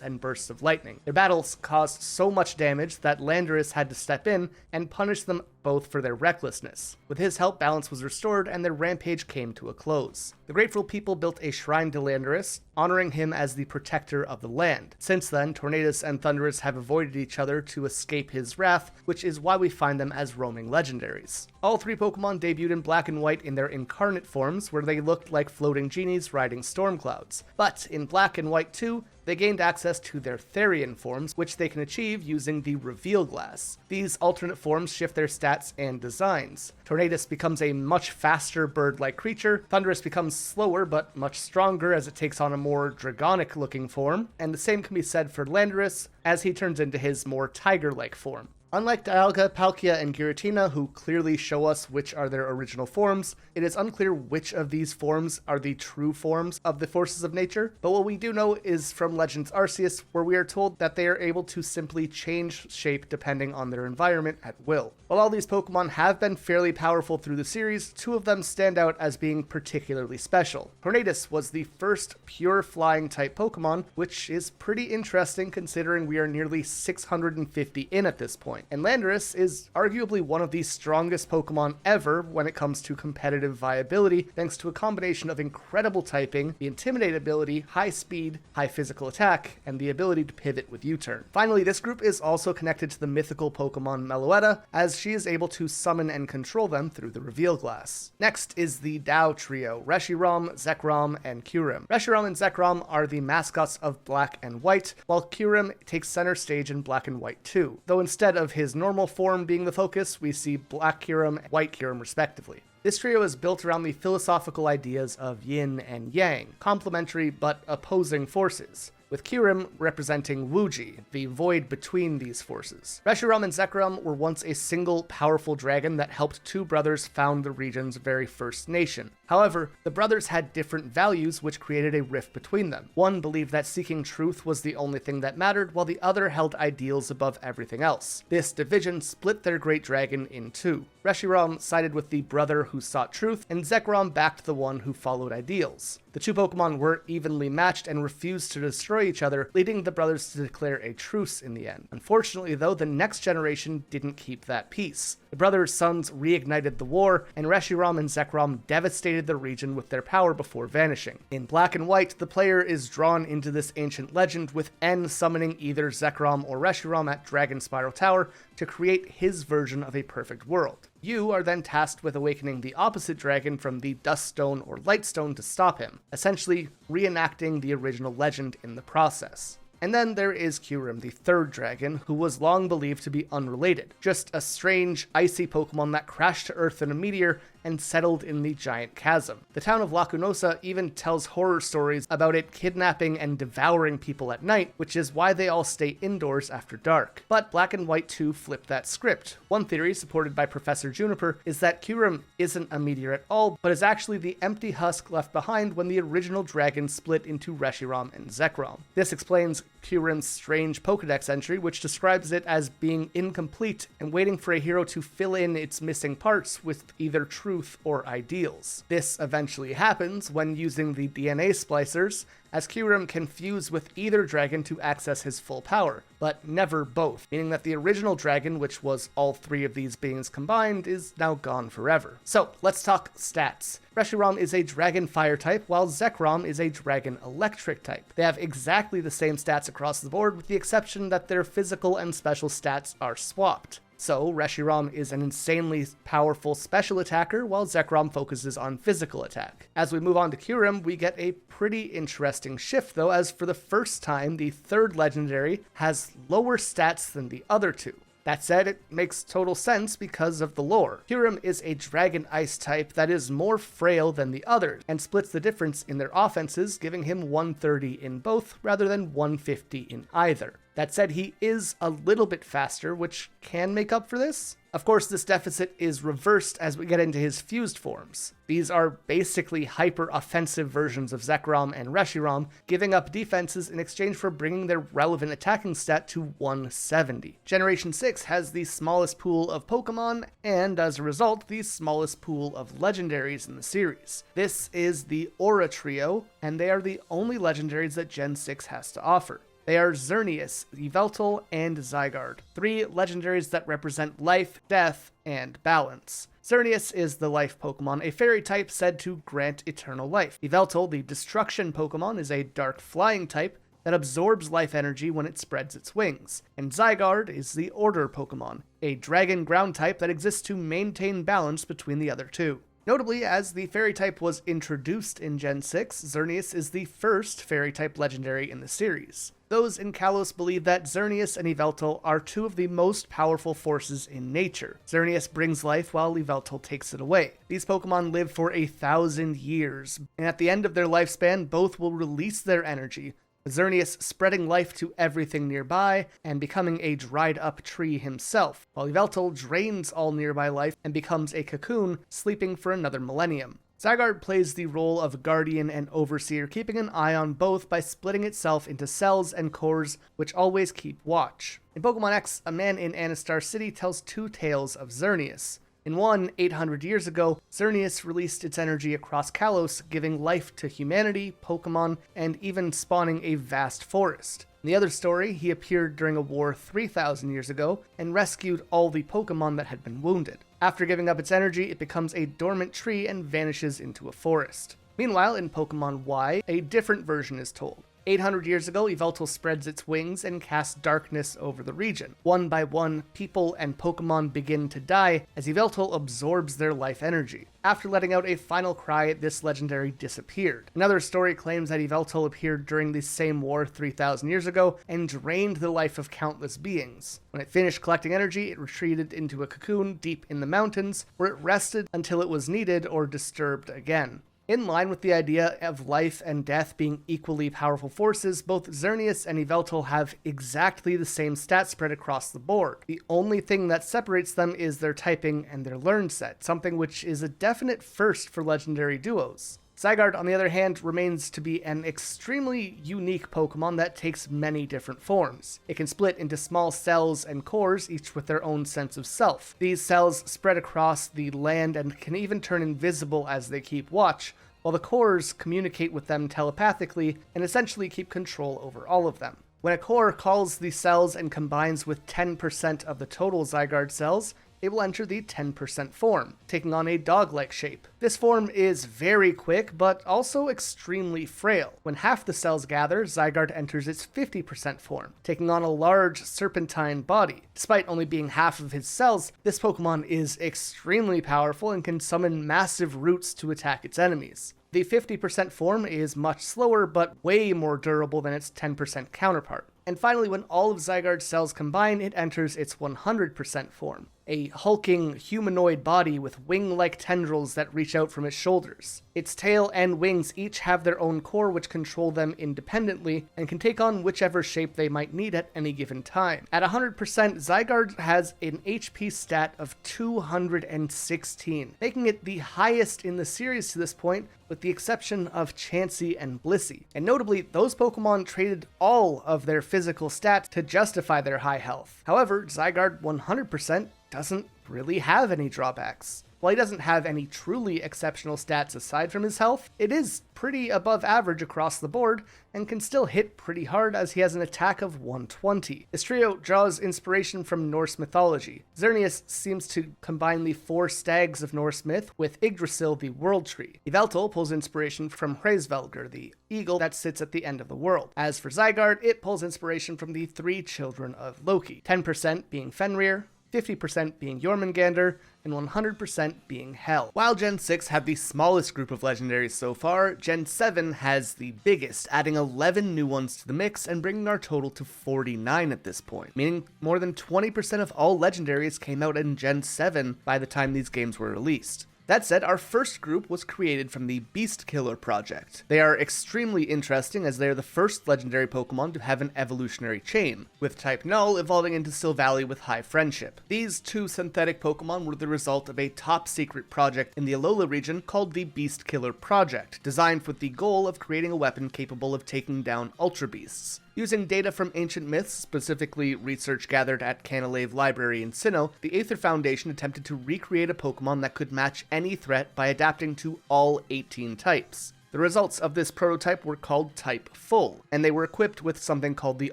and bursts of lightning. Their battles caused so much damage that Landorus had to step in and punish them both for their recklessness. With his help, balance was restored and their rampage came to a close. The grateful people built a shrine to Landorus, honoring him as the protector of the land. Since then, Tornadus and Thundurus have avoided each other to escape his wrath, which is why we find them as roaming legendaries. All three Pokemon debuted in Black and White in their incarnate forms, where they looked like floating genies riding storm clouds. But in Black and White 2, they gained access to their Therian forms, which they can achieve using the Reveal Glass. These alternate forms shift their stats and designs. Tornadus becomes a much faster bird-like creature, Thundurus becomes slower but much stronger as it takes on a more dragonic-looking form, and the same can be said for Landorus as he turns into his more tiger-like form. Unlike Dialga, Palkia, and Giratina, who clearly show us which are their original forms, it is unclear which of these forms are the true forms of the forces of nature, but what we do know is from Legends Arceus, where we are told that they are able to simply change shape depending on their environment at will. While all these Pokemon have been fairly powerful through the series, two of them stand out as being particularly special. Tornadus was the first pure flying type Pokemon, which is pretty interesting considering we are nearly 650 in at this point. And Landorus is arguably one of the strongest Pokemon ever when it comes to competitive viability, thanks to a combination of incredible typing, the Intimidate ability, high speed, high physical attack, and the ability to pivot with U-turn. Finally, this group is also connected to the mythical Pokemon Meloetta, as she is able to summon and control them through the Reveal Glass. Next is the Dow trio, Reshiram, Zekrom, and Kyurem. Reshiram and Zekrom are the mascots of Black and White, while Kyurem takes center stage in Black and White 2, though instead of his normal form being the focus, we see Black Kyurem and White Kyurem respectively. This trio is built around the philosophical ideas of yin and yang, complementary but opposing forces, with Kyurem representing Wuji, the void between these forces. Reshiram and Zekrom were once a single powerful dragon that helped two brothers found the region's very first nation. However, the brothers had different values which created a rift between them. One believed that seeking truth was the only thing that mattered, while the other held ideals above everything else. This division split their great dragon in two. Reshiram sided with the brother who sought truth, and Zekrom backed the one who followed ideals. The two Pokemon were evenly matched and refused to destroy each other, leading the brothers to declare a truce in the end. Unfortunately, though, the next generation didn't keep that peace. The brothers' sons reignited the war, and Reshiram and Zekrom devastated the region with their power before vanishing. In Black and White, the player is drawn into this ancient legend, with N summoning either Zekrom or Reshiram at Dragon Spiral Tower to create his version of a perfect world. You are then tasked with awakening the opposite dragon from the Dust Stone or Light Stone to stop him, essentially reenacting the original legend in the process. And then there is Kyurem, the third dragon, who was long believed to be unrelated, just a strange, icy Pokemon that crashed to Earth in a meteor and settled in the giant chasm. The town of Lacunosa even tells horror stories about it kidnapping and devouring people at night, which is why they all stay indoors after dark. But Black and White 2 flipped that script. One theory, supported by Professor Juniper, is that Kyurem isn't a meteor at all, but is actually the empty husk left behind when the original dragon split into Reshiram and Zekrom. This explains Kyurem's strange Pokedex entry, which describes it as being incomplete and waiting for a hero to fill in its missing parts with either truth or ideals. This eventually happens when, using the DNA splicers, as Kyurem can fuse with either dragon to access his full power, but never both, meaning that the original dragon, which was all three of these beings combined, is now gone forever. So, let's talk stats. Reshiram is a dragon fire type, while Zekrom is a dragon electric type. They have exactly the same stats across the board, with the exception that their physical and special stats are swapped. So, Reshiram is an insanely powerful special attacker, while Zekrom focuses on physical attack. As we move on to Kyurem, we get a pretty interesting shift though, as for the first time, the third legendary has lower stats than the other two. That said, it makes total sense because of the lore. Kyurem is a dragon ice type that is more frail than the others, and splits the difference in their offenses, giving him 130 in both rather than 150 in either. That said, he is a little bit faster, which can make up for this. Of course, this deficit is reversed as we get into his fused forms. These are basically hyper-offensive versions of Zekrom and Reshiram, giving up defenses in exchange for bringing their relevant attacking stat to 170. Generation 6 has the smallest pool of Pokemon, and as a result, the smallest pool of legendaries in the series. This is the Aura Trio, and they are the only legendaries that Gen 6 has to offer. They are Xerneas, Yveltal, and Zygarde, three legendaries that represent life, death, and balance. Xerneas is the life Pokemon, a fairy type said to grant eternal life. Yveltal, the destruction Pokemon, is a dark flying type that absorbs life energy when it spreads its wings. And Zygarde is the order Pokemon, a dragon ground type that exists to maintain balance between the other two. Notably, as the fairy type was introduced in Gen 6, Xerneas is the first fairy type legendary in the series. Those in Kalos believe that Xerneas and Yveltal are two of the most powerful forces in nature. Xerneas brings life while Yveltal takes it away. These Pokemon live for 1,000 years, and at the end of their lifespan, both will release their energy, Xerneas spreading life to everything nearby and becoming a dried up tree himself, while Yveltal drains all nearby life and becomes a cocoon, sleeping for another millennium. Zygarde plays the role of guardian and overseer, keeping an eye on both by splitting itself into cells and cores, which always keep watch. In Pokemon X, a man in Anistar City tells two tales of Xerneas. In one, 800 years ago, Xerneas released its energy across Kalos, giving life to humanity, Pokemon, and even spawning a vast forest. In the other story, he appeared during a war 3,000 years ago and rescued all the Pokemon that had been wounded. After giving up its energy, it becomes a dormant tree and vanishes into a forest. Meanwhile, in Pokemon Y, a different version is told. 800 years ago, Yveltal spreads its wings and casts darkness over the region. One by one, people and Pokemon begin to die as Yveltal absorbs their life energy. After letting out a final cry, this legendary disappeared. Another story claims that Yveltal appeared during the same war 3,000 years ago and drained the life of countless beings. When it finished collecting energy, it retreated into a cocoon deep in the mountains, where it rested until it was needed or disturbed again. In line with the idea of life and death being equally powerful forces, both Xerneas and Yveltal have exactly the same stat spread across the board. The only thing that separates them is their typing and their learn set, something which is a definite first for legendary duos. Zygarde, on the other hand, remains to be an extremely unique Pokemon that takes many different forms. It can split into small cells and cores, each with their own sense of self. These cells spread across the land and can even turn invisible as they keep watch, while the cores communicate with them telepathically and essentially keep control over all of them. When a core calls the cells and combines with 10% of the total Zygarde cells, it will enter the 10% form, taking on a dog-like shape. This form is very quick, but also extremely frail. When half the cells gather, Zygarde enters its 50% form, taking on a large serpentine body. Despite only being half of his cells, this Pokemon is extremely powerful and can summon massive roots to attack its enemies. The 50% form is much slower, but way more durable than its 10% counterpart. And finally, when all of Zygarde's cells combine, it enters its 100% form, a hulking humanoid body with wing-like tendrils that reach out from its shoulders. Its tail and wings each have their own core which control them independently and can take on whichever shape they might need at any given time. At 100%, Zygarde has an HP stat of 216, making it the highest in the series to this point, with the exception of Chansey and Blissey. And notably, those Pokemon traded all of their physical stats to justify their high health. However, Zygarde 100% doesn't really have any drawbacks. While he doesn't have any truly exceptional stats aside from his health, it is pretty above average across the board and can still hit pretty hard as he has an attack of 120. His trio draws inspiration from Norse mythology. Xerneas seems to combine the 4 stags of Norse myth with Yggdrasil, the world tree. Yveltal pulls inspiration from Hraesvelgr, the eagle that sits at the end of the world. As for Zygarde, it pulls inspiration from the 3 children of Loki, 10% being Fenrir, 50% being Jormungandr, and 100% being Hel. While Gen 6 had the smallest group of legendaries so far, Gen 7 has the biggest, adding 11 new ones to the mix and bringing our total to 49 at this point, meaning more than 20% of all legendaries came out in Gen 7 by the time these games were released. That said, our first group was created from the Beast Killer project. They are extremely interesting as they are the first legendary Pokemon to have an evolutionary chain, with type Null evolving into Silvally with high friendship. These 2 synthetic Pokemon were the result of a top secret project in the Alola region called the Beast Killer Project, designed with the goal of creating a weapon capable of taking down Ultra Beasts. Using data from ancient myths, specifically research gathered at Canalave Library in Sinnoh, the Aether Foundation attempted to recreate a Pokemon that could match any threat by adapting to all 18 types. The results of this prototype were called Type Full, and they were equipped with something called the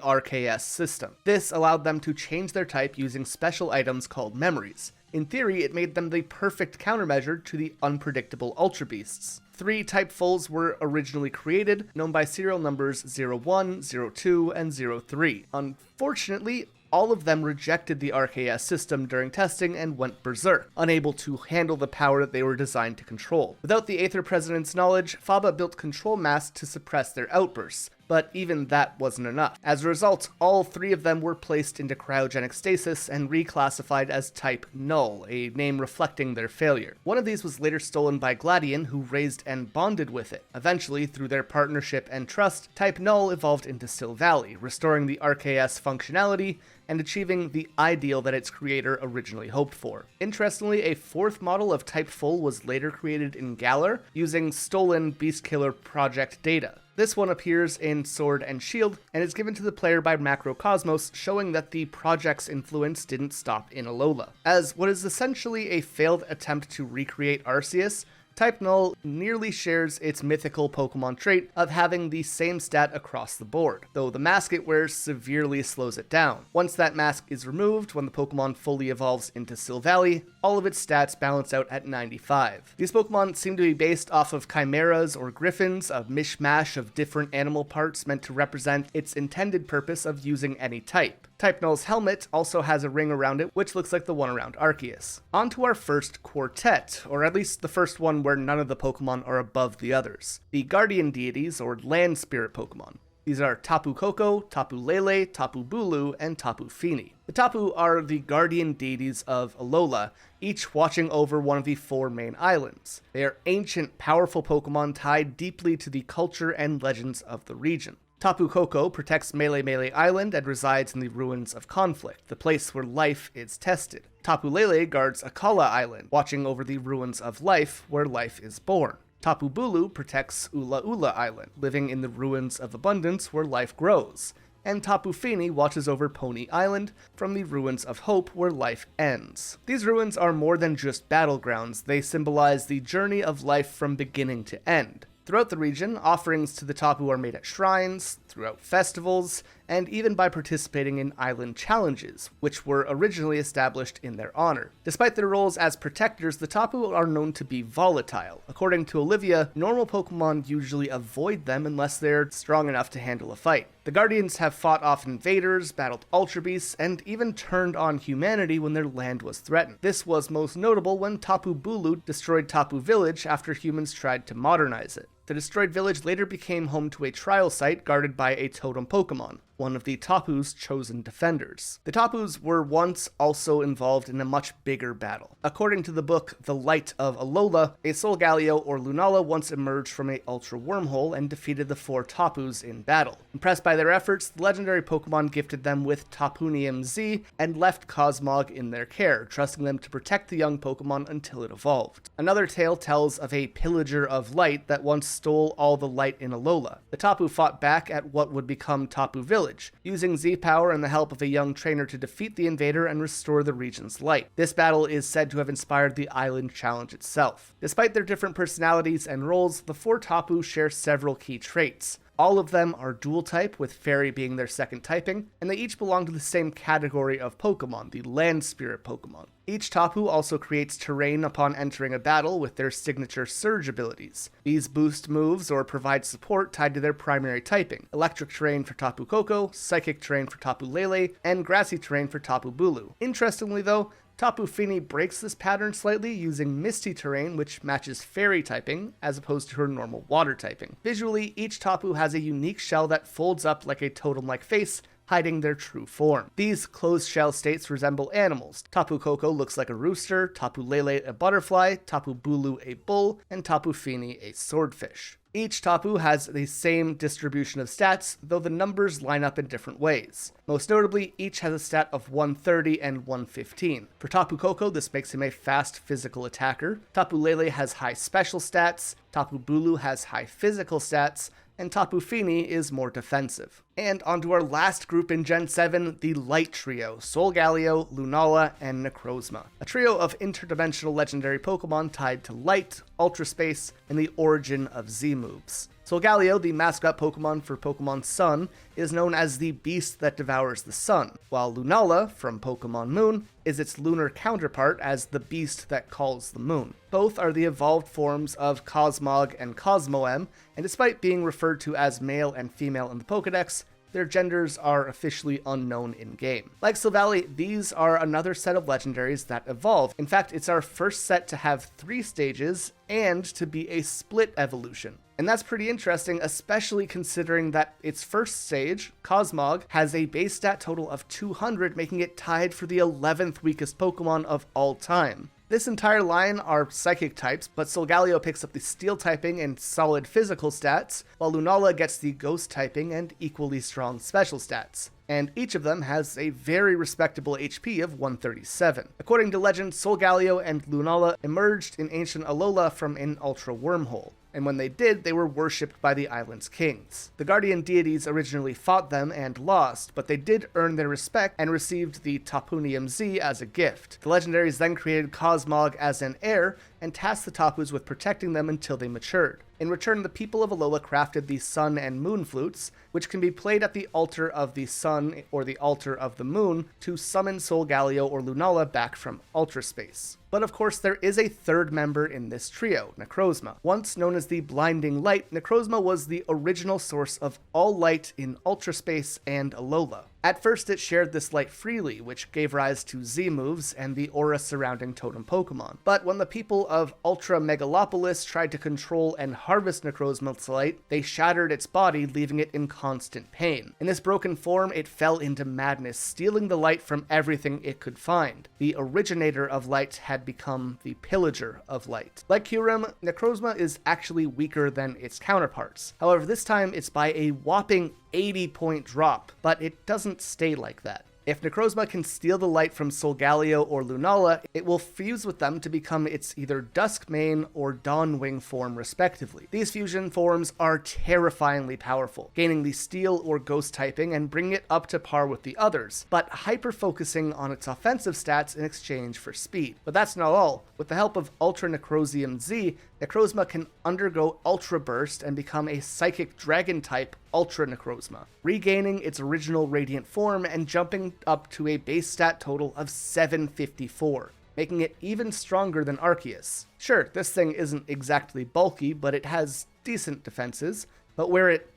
RKS system. This allowed them to change their type using special items called memories. In theory, it made them the perfect countermeasure to the unpredictable Ultra Beasts. 3 Type Fulls were originally created, known by serial numbers 01, 02, and 03. Unfortunately, all of them rejected the RKS system during testing and went berserk, unable to handle the power that they were designed to control. Without the Aether President's knowledge, Faba built control masks to suppress their outbursts, but even that wasn't enough. As a result, all 3 of them were placed into cryogenic stasis and reclassified as Type Null, a name reflecting their failure. One of these was later stolen by Gladian, who raised and bonded with it. Eventually, through their partnership and trust, Type Null evolved into Silvally, restoring the RKS functionality and achieving the ideal that its creator originally hoped for. Interestingly, a 4th model of Type Full was later created in Galar, using stolen Beast Killer project data. This one appears in Sword and Shield, and is given to the player by Macrocosmos, showing that the project's influence didn't stop in Alola. As what is essentially a failed attempt to recreate Arceus, Type Null nearly shares its mythical Pokemon trait of having the same stat across the board, though the mask it wears severely slows it down. Once that mask is removed, when the Pokemon fully evolves into Silvally, all of its stats balance out at 95. These Pokemon seem to be based off of chimeras or griffins, a mishmash of different animal parts meant to represent its intended purpose of using any type. Type Null's helmet also has a ring around it, which looks like the one around Arceus. On to our first quartet, or at least the first one where none of the Pokemon are above the others. The Guardian Deities, or Land Spirit Pokemon. These are Tapu Koko, Tapu Lele, Tapu Bulu, and Tapu Fini. The Tapu are the guardian deities of Alola, each watching over one of the 4 main islands. They are ancient, powerful Pokemon tied deeply to the culture and legends of the region. Tapu Koko protects Melee Island and resides in the ruins of Conflict, the place where life is tested. Tapu Lele guards Akala Island, watching over the ruins of life, where life is born. Tapu Bulu protects Ula Ula Island, living in the ruins of abundance where life grows. And Tapu Fini watches over Pony Island, from the ruins of hope where life ends. These ruins are more than just battlegrounds, they symbolize the journey of life from beginning to end. Throughout the region, offerings to the Tapu are made at shrines, throughout festivals, and even by participating in island challenges, which were originally established in their honor. Despite their roles as protectors, the Tapu are known to be volatile. According to Olivia, normal Pokemon usually avoid them unless they're strong enough to handle a fight. The Guardians have fought off invaders, battled Ultra Beasts, and even turned on humanity when their land was threatened. This was most notable when Tapu Bulu destroyed Tapu Village after humans tried to modernize it. The destroyed village later became home to a trial site guarded by a totem Pokemon, one of the Tapu's chosen defenders. The Tapus were once also involved in a much bigger battle. According to the book The Light of Alola, a Solgaleo or Lunala once emerged from a Ultra Wormhole and defeated the 4 Tapus in battle. Impressed by their efforts, the legendary Pokemon gifted them with Tapunium Z and left Cosmog in their care, trusting them to protect the young Pokemon until it evolved. Another tale tells of a Pillager of Light that once stole all the light in Alola. The Tapu fought back at what would become Tapu Village, village, using Z-Power and the help of a young trainer to defeat the invader and restore the region's light. This battle is said to have inspired the island challenge itself. Despite their different personalities and roles, the 4 Tapu share several key traits. All of them are dual type, with Fairy being their second typing, and they each belong to the same category of Pokemon, the Land Spirit Pokemon. Each Tapu also creates terrain upon entering a battle with their signature Surge abilities. These boost moves or provide support tied to their primary typing: Electric Terrain for Tapu Koko, Psychic Terrain for Tapu Lele, and Grassy Terrain for Tapu Bulu. Interestingly though, Tapu Fini breaks this pattern slightly using Misty Terrain, which matches Fairy typing, as opposed to her normal Water typing. Visually, each Tapu has a unique shell that folds up like a totem-like face, hiding their true form. These closed shell states resemble animals. Tapu Koko looks like a rooster, Tapu Lele a butterfly, Tapu Bulu a bull, and Tapu Fini a swordfish. Each Tapu has the same distribution of stats, though the numbers line up in different ways. Most notably, each has a stat of 130 and 115. For Tapu Koko, this makes him a fast physical attacker. Tapu Lele has high special stats, Tapu Bulu has high physical stats, and Tapu Fini is more defensive. And onto our last group in Gen 7, the Light Trio: Solgaleo, Lunala, and Necrozma. A trio of interdimensional legendary Pokemon tied to light, ultra space, and the origin of Z-moves. Solgaleo, the mascot Pokemon for Pokemon Sun, is known as the beast that devours the sun, while Lunala, from Pokemon Moon, is its lunar counterpart as the beast that calls the moon. Both are the evolved forms of Cosmog and Cosmoem, and despite being referred to as male and female in the Pokedex, their genders are officially unknown in-game. Like Silvally, these are another set of legendaries that evolve. In fact, it's our first set to have 3 stages and to be a split evolution. And that's pretty interesting, especially considering that its first stage, Cosmog, has a base stat total of 200, making it tied for the 11th weakest Pokemon of all time. This entire line are psychic types, but Solgaleo picks up the steel typing and solid physical stats, while Lunala gets the ghost typing and equally strong special stats. And each of them has a very respectable HP of 137. According to legend, Solgaleo and Lunala emerged in ancient Alola from an ultra wormhole, and when they did, they were worshipped by the island's kings. The guardian deities originally fought them and lost, but they did earn their respect and received the Tapunium Z as a gift. The legendaries then created Cosmog as an heir and tasked the Tapus with protecting them until they matured. In return, the people of Alola crafted the Sun and Moon flutes, which can be played at the altar of the Sun or the altar of the Moon to summon Solgaleo or Lunala back from Ultra Space. But of course, there is a third member in this trio, Necrozma. Once known as the Blinding Light, Necrozma was the original source of all light in Ultra Space and Alola. At first, it shared this light freely, which gave rise to Z-moves and the aura surrounding totem Pokemon. But when the people of Ultra Megalopolis tried to control and harvest Necrozma's light, they shattered its body, leaving it in constant pain. In this broken form, it fell into madness, stealing the light from everything it could find. The originator of light had become the pillager of light. Like Kyurem, Necrozma is actually weaker than its counterparts. However, this time it's by a whopping 80-point drop, but it doesn't stay like that. If Necrozma can steal the light from Solgaleo or Lunala, it will fuse with them to become its either Duskmane or Dawnwing form respectively. These fusion forms are terrifyingly powerful, gaining the Steel or Ghost typing and bringing it up to par with the others, but hyper-focusing on its offensive stats in exchange for speed. But that's not all. With the help of Ultra Necrosium Z, Necrozma can undergo Ultra Burst and become a Psychic Dragon-type Ultra Necrozma, regaining its original Radiant form and jumping up to a base stat total of 754, making it even stronger than Arceus. Sure, this thing isn't exactly bulky, but it has decent defenses, but where it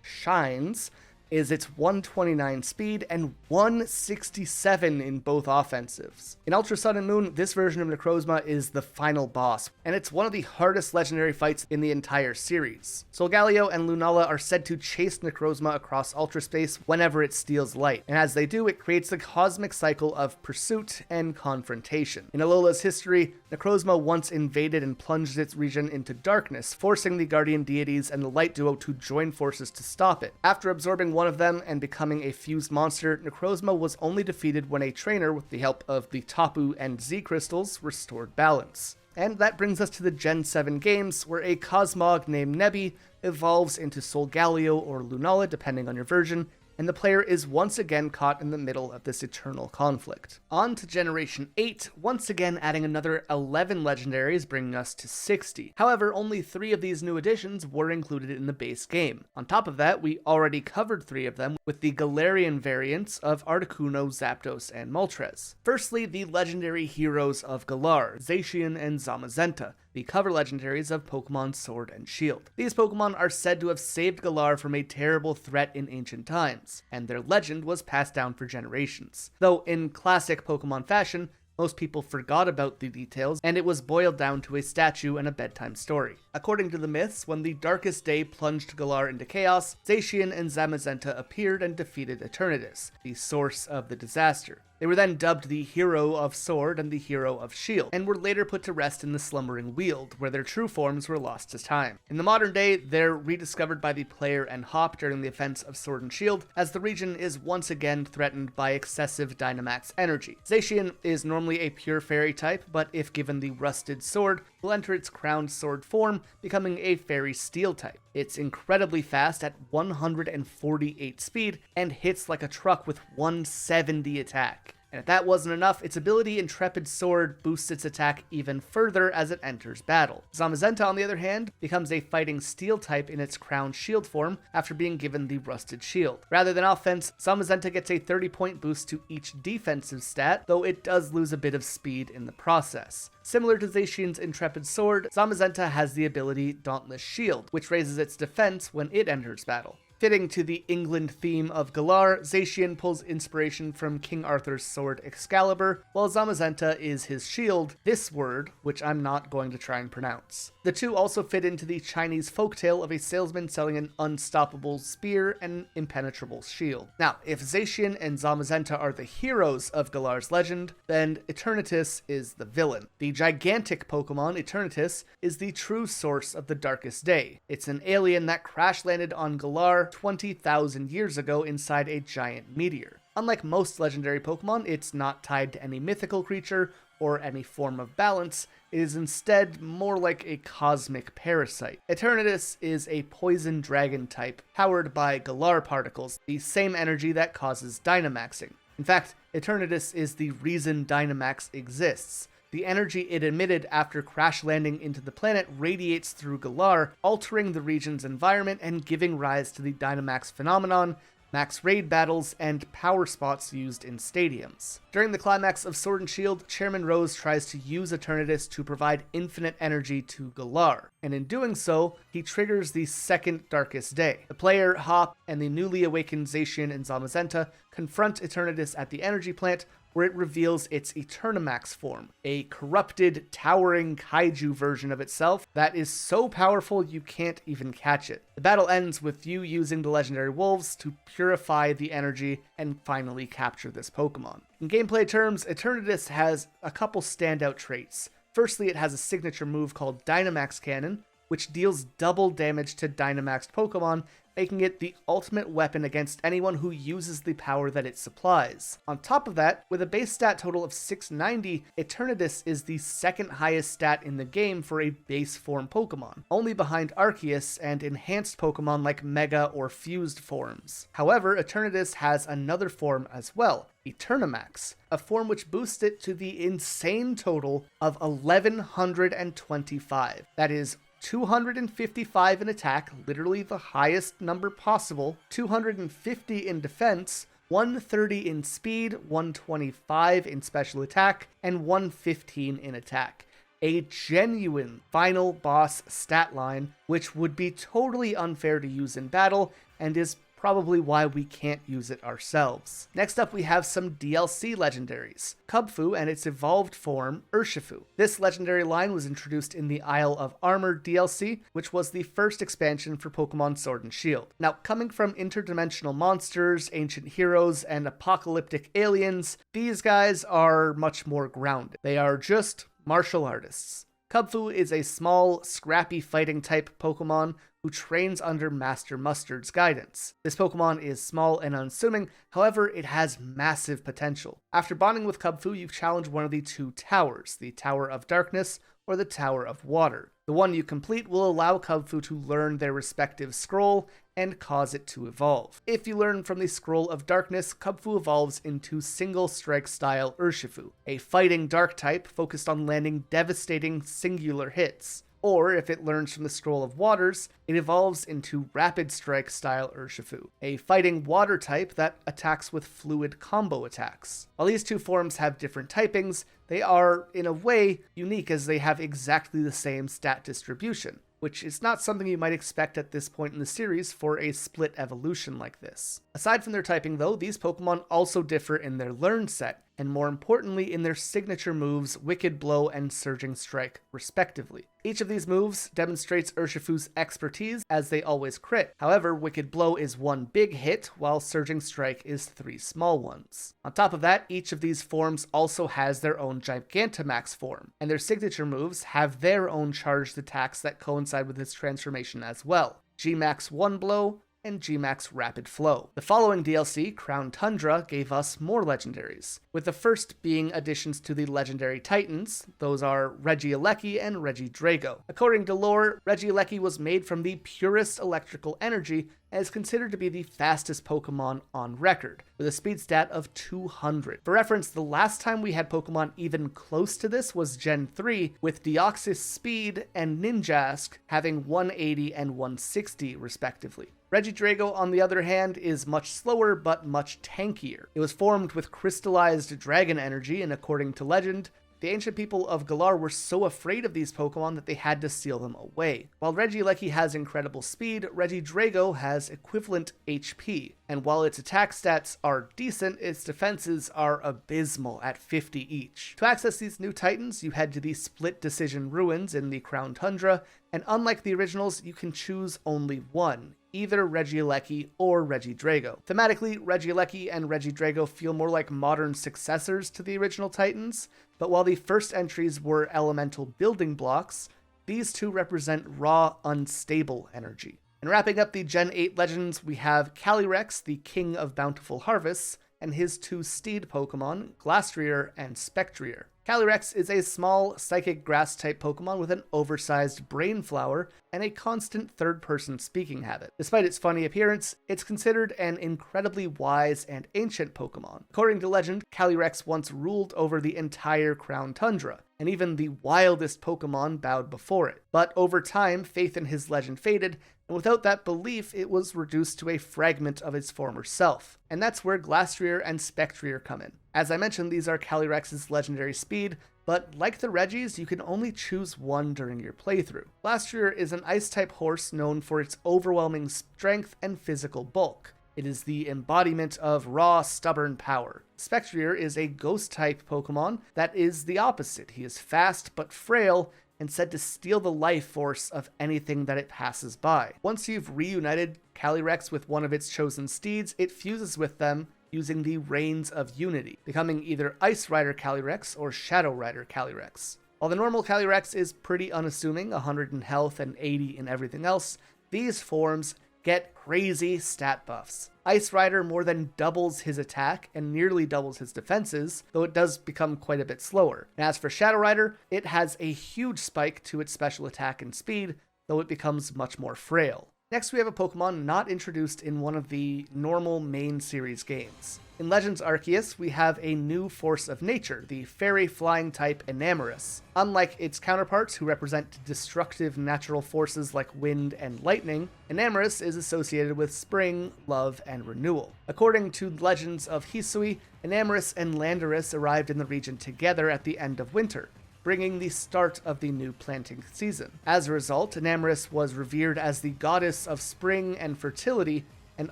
shines is its 129 speed and 167 in both offensives. In Ultra Sun and Moon, this version of Necrozma is the final boss, and it's one of the hardest legendary fights in the entire series. Solgaleo and Lunala are said to chase Necrozma across Ultra Space whenever it steals light, and as they do, it creates the cosmic cycle of pursuit and confrontation. In Alola's history, Necrozma once invaded and plunged its region into darkness, forcing the guardian deities and the light duo to join forces to stop it. After absorbing one of them and becoming a fused monster, Necrozma was only defeated when a trainer, with the help of the Tapu and Z crystals, restored balance. And that brings us to the Gen 7 games, where a Cosmog named Nebby evolves into Solgaleo or Lunala, depending on your version, and the player is once again caught in the middle of this eternal conflict. On to Generation 8, once again adding another 11 legendaries, bringing us to 60. However, only 3 of these new additions were included in the base game. On top of that, we already covered 3 of them with the Galarian variants of Articuno, Zapdos, and Moltres. Firstly, the legendary heroes of Galar, Zacian and Zamazenta, the cover legendaries of Pokemon Sword and Shield. These Pokemon are said to have saved Galar from a terrible threat in ancient times, and their legend was passed down for generations. Though in classic Pokemon fashion, most people forgot about the details, and it was boiled down to a statue and a bedtime story. According to the myths, when the darkest day plunged Galar into chaos, Zacian and Zamazenta appeared and defeated Eternatus, the source of the disaster. They were then dubbed the Hero of Sword and the Hero of Shield, and were later put to rest in the Slumbering Weald, where their true forms were lost to time. In the modern day, they're rediscovered by the player and Hop during the events of Sword and Shield, as the region is once again threatened by excessive Dynamax energy. Zacian is normally a pure fairy type, but if given the Rusted Sword, will enter its crowned sword form, becoming a fairy steel type. It's incredibly fast at 148 speed, and hits like a truck with 170 attack. And if that wasn't enough, its ability Intrepid Sword boosts its attack even further as it enters battle. Zamazenta, on the other hand, becomes a fighting steel type in its crowned shield form after being given the Rusted Shield. Rather than offense, Zamazenta gets a 30-point boost to each defensive stat, though it does lose a bit of speed in the process. Similar to Zacian's Intrepid Sword, Zamazenta has the ability Dauntless Shield, which raises its defense when it enters battle. Fitting to the England theme of Galar, Zacian pulls inspiration from King Arthur's sword Excalibur, while Zamazenta is his shield, this word, which I'm not going to try and pronounce. The two also fit into the Chinese folktale of a salesman selling an unstoppable spear and an impenetrable shield. Now, if Zacian and Zamazenta are the heroes of Galar's legend, then Eternatus is the villain. The gigantic Pokemon, Eternatus, is the true source of the Darkest Day. It's an alien that crash-landed on Galar 20,000 years ago inside a giant meteor. Unlike most legendary Pokemon, it's not tied to any mythical creature or any form of balance. It is instead more like a cosmic parasite. Eternatus is a poison dragon type, powered by Galar particles, the same energy that causes Dynamaxing. In fact, Eternatus is the reason Dynamax exists. The energy it emitted after crash landing into the planet radiates through Galar, altering the region's environment and giving rise to the Dynamax phenomenon, max raid battles, and power spots used in stadiums. During the climax of Sword and Shield, Chairman Rose tries to use Eternatus to provide infinite energy to Galar, and in doing so, he triggers the second Darkest Day. The player, Hop, and the newly awakened Zacian and Zamazenta confront Eternatus at the energy plant, where it reveals its Eternamax form, a corrupted, towering kaiju version of itself that is so powerful you can't even catch it. The battle ends with you using the legendary wolves to purify the energy and finally capture this Pokemon. In gameplay terms, Eternatus has a couple standout traits. Firstly, it has a signature move called Dynamax Cannon, which deals double damage to Dynamaxed Pokemon, making it the ultimate weapon against anyone who uses the power that it supplies. On top of that, with a base stat total of 690, Eternatus is the second highest stat in the game for a base form Pokemon, only behind Arceus and enhanced Pokemon like Mega or Fused forms. However, Eternatus has another form as well, Eternamax, a form which boosts it to the insane total of 1125. That is 255 in attack, literally the highest number possible, 250 in defense, 130 in speed, 125 in special attack, and 115 in attack. A genuine final boss stat line, which would be totally unfair to use in battle, and is probably why we can't use it ourselves. Next up, we have some DLC legendaries. Kubfu and its evolved form, Urshifu. This legendary line was introduced in the Isle of Armor DLC, which was the first expansion for Pokemon Sword and Shield. Now, coming from interdimensional monsters, ancient heroes, and apocalyptic aliens, these guys are much more grounded. They are just martial artists. Kubfu is a small, scrappy fighting type Pokemon who trains under Master Mustard's guidance. This Pokemon is small and unassuming, however, it has massive potential. After bonding with Kubfu, you challenge one of the two towers, the Tower of Darkness or the Tower of Water. The one you complete will allow Kubfu to learn their respective scroll and cause it to evolve. If you learn from the Scroll of Darkness, Kubfu evolves into Single Strike style Urshifu, a fighting dark type focused on landing devastating singular hits. Or, if it learns from the Scroll of Waters, it evolves into Rapid Strike style Urshifu, a fighting water type that attacks with fluid combo attacks. While these two forms have different typings, they are, in a way, unique as they have exactly the same stat distribution, which is not something you might expect at this point in the series for a split evolution like this. Aside from their typing though, these Pokemon also differ in their learn set, and more importantly in their signature moves Wicked Blow and Surging Strike, respectively. Each of these moves demonstrates Urshifu's expertise as they always crit. However, Wicked Blow is one big hit, while Surging Strike is 3 small ones. On top of that, each of these forms also has their own Gigantamax form, and their signature moves have their own charged attacks that coincide with its transformation as well. G-Max One Blow, and G-Max Rapid Flow. The following DLC, Crown Tundra, gave us more legendaries, with the first being additions to the legendary titans. Those are Regieleki and Regidrago. According to lore, Regieleki was made from the purest electrical energy and is considered to be the fastest Pokemon on record, with a speed stat of 200. For reference, the last time we had Pokemon even close to this was Gen 3, with Deoxys Speed and Ninjask having 180 and 160 respectively. Regidrago, on the other hand, is much slower but much tankier. It was formed with crystallized dragon energy, and according to legend, the ancient people of Galar were so afraid of these Pokemon that they had to seal them away. While Regieleki has incredible speed, Regidrago has equivalent HP, and while its attack stats are decent, its defenses are abysmal at 50 each. To access these new titans, you head to the Split Decision Ruins in the Crown Tundra, and unlike the originals, you can choose only one, either Regieleki or Regidrago. Thematically, Regieleki and Regidrago feel more like modern successors to the original Titans, but while the first entries were elemental building blocks, these two represent raw, unstable energy. And wrapping up the Gen 8 legends, we have Calyrex, the King of Bountiful Harvests, and his two steed Pokemon, Glastrier and Spectrier. Calyrex is a small, psychic grass-type Pokemon with an oversized brain flower and a constant third-person speaking habit. Despite its funny appearance, it's considered an incredibly wise and ancient Pokemon. According to legend, Calyrex once ruled over the entire Crown Tundra, and even the wildest Pokemon bowed before it. But over time, faith in his legend faded, and without that belief, it was reduced to a fragment of its former self. And that's where Glastrier and Spectrier come in. As I mentioned, these are Calyrex's legendary speed, but like the Regis, you can only choose one during your playthrough. Glastrier is an ice-type horse known for its overwhelming strength and physical bulk. It is the embodiment of raw, stubborn power. Spectrier is a ghost-type Pokemon that is the opposite. He is fast but frail, and said to steal the life force of anything that it passes by. Once you've reunited Calyrex with one of its chosen steeds, it fuses with them using the Reins of Unity, becoming either Ice Rider Calyrex or Shadow Rider Calyrex. While the normal Calyrex is pretty unassuming, 100 in health and 80 in everything else, these forms get crazy stat buffs. Ice Rider more than doubles his attack and nearly doubles his defenses, though it does become quite a bit slower. And as for Shadow Rider, it has a huge spike to its special attack and speed, though it becomes much more frail. Next, we have a Pokemon not introduced in one of the normal main series games. In Legends Arceus, we have a new force of nature, the fairy flying type Enamorus. Unlike its counterparts, who represent destructive natural forces like wind and lightning, Enamorus is associated with spring, love, and renewal. According to Legends of Hisui, Enamorus and Landorus arrived in the region together at the end of winter, bringing the start of the new planting season. As a result, Enamorus was revered as the goddess of spring and fertility, and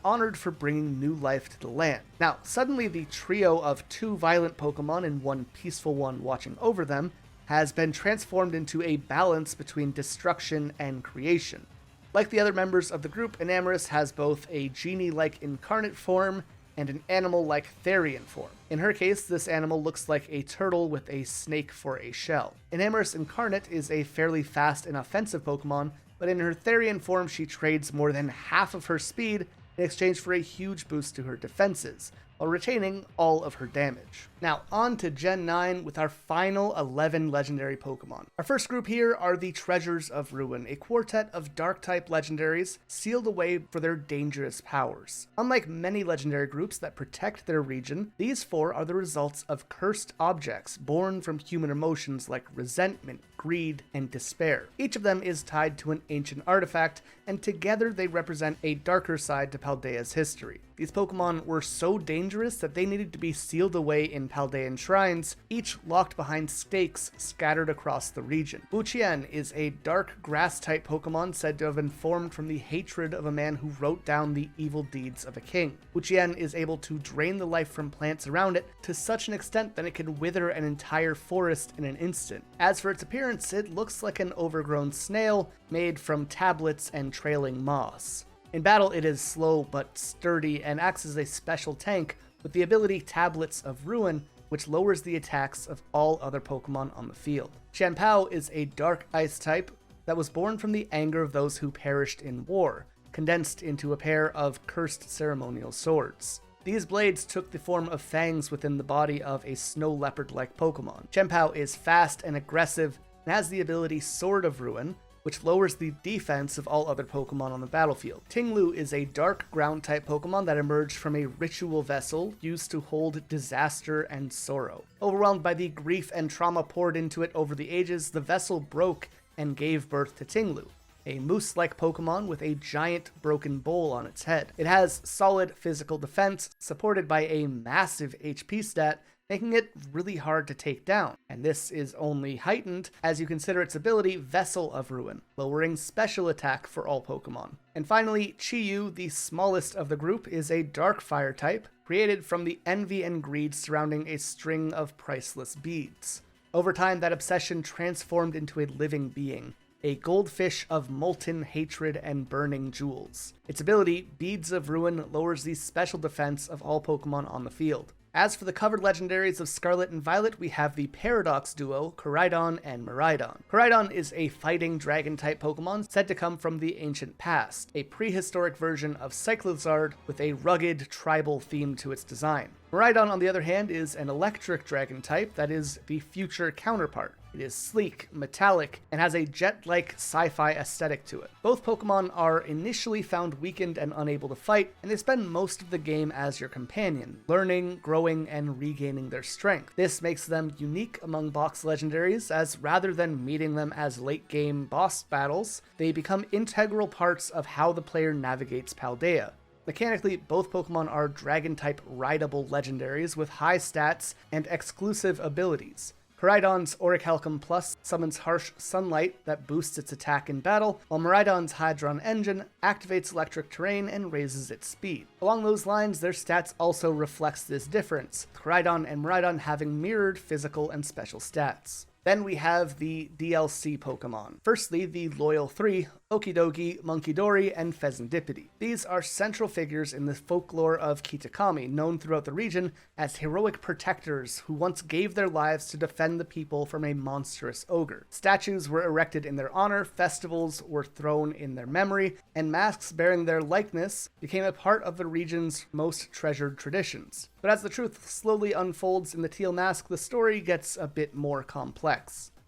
honored for bringing new life to the land. Now, suddenly the trio of two violent Pokemon and one peaceful one watching over them has been transformed into a balance between destruction and creation. Like the other members of the group, Enamorus has both a genie-like incarnate form and an animal-like Therian form. In her case, this animal looks like a turtle with a snake for a shell. Enamorus Incarnate is a fairly fast and offensive Pokemon, but in her Therian form she trades more than half of her speed in exchange for a huge boost to her defenses, while retaining all of her damage. Now on to Gen 9 with our final 11 legendary Pokemon. Our first group here are the Treasures of Ruin, a quartet of Dark-type legendaries sealed away for their dangerous powers. Unlike many legendary groups that protect their region, these four are the results of cursed objects born from human emotions like resentment, greed, and despair. Each of them is tied to an ancient artifact, and together they represent a darker side to Paldea's history. These Pokemon were so dangerous that they needed to be sealed away in Paldean shrines, each locked behind stakes scattered across the region. Wuqian is a dark grass-type Pokemon said to have been formed from the hatred of a man who wrote down the evil deeds of a king. Wuqian is able to drain the life from plants around it to such an extent that it can wither an entire forest in an instant. As for its appearance, it looks like an overgrown snail made from tablets and trailing moss. In battle, it is slow but sturdy and acts as a special tank with the ability Tablets of Ruin, which lowers the attacks of all other Pokemon on the field. Qianpao is a dark ice type that was born from the anger of those who perished in war, condensed into a pair of cursed ceremonial swords. These blades took the form of fangs within the body of a snow leopard-like Pokemon. Qianpao is fast and aggressive and has the ability Sword of Ruin, which lowers the defense of all other Pokemon on the battlefield. Tinglu is a dark ground-type Pokemon that emerged from a ritual vessel used to hold disaster and sorrow. Overwhelmed by the grief and trauma poured into it over the ages, the vessel broke and gave birth to Tinglu, a moose-like Pokemon with a giant broken bowl on its head. It has solid physical defense, supported by a massive HP stat, making it really hard to take down, and this is only heightened as you consider its ability Vessel of Ruin, lowering special attack for all Pokemon. And finally, Chi-Yu, the smallest of the group, is a dark fire type, created from the envy and greed surrounding a string of priceless beads. Over time, that obsession transformed into a living being, a goldfish of molten hatred and burning jewels. Its ability, Beads of Ruin, lowers the special defense of all Pokemon on the field. As for the covered legendaries of Scarlet and Violet, we have the Paradox duo, Koraidon and Miraidon. Koraidon is a fighting dragon-type Pokemon said to come from the ancient past, a prehistoric version of Cyclizard with a rugged, tribal theme to its design. Miraidon, on the other hand, is an electric dragon type that is the future counterpart. It is sleek, metallic, and has a jet-like sci-fi aesthetic to it. Both Pokemon are initially found weakened and unable to fight, and they spend most of the game as your companion, learning, growing, and regaining their strength. This makes them unique among box legendaries, as rather than meeting them as late-game boss battles, they become integral parts of how the player navigates Paldea. Mechanically, both Pokemon are Dragon-type rideable legendaries with high stats and exclusive abilities. Koraidon's Orichalcum Plus summons Harsh Sunlight that boosts its attack in battle, while Miraidon's Hydron Engine activates electric terrain and raises its speed. Along those lines, their stats also reflects this difference, Koraidon and Miraidon having mirrored physical and special stats. Then we have the DLC Pokemon. Firstly, the Loyal Three, Okidogi, Munkidori, and Pheasantipede. These are central figures in the folklore of Kitakami, known throughout the region as heroic protectors who once gave their lives to defend the people from a monstrous ogre. Statues were erected in their honor, festivals were thrown in their memory, and masks bearing their likeness became a part of the region's most treasured traditions. But as the truth slowly unfolds in the Teal Mask, the story gets a bit more complex.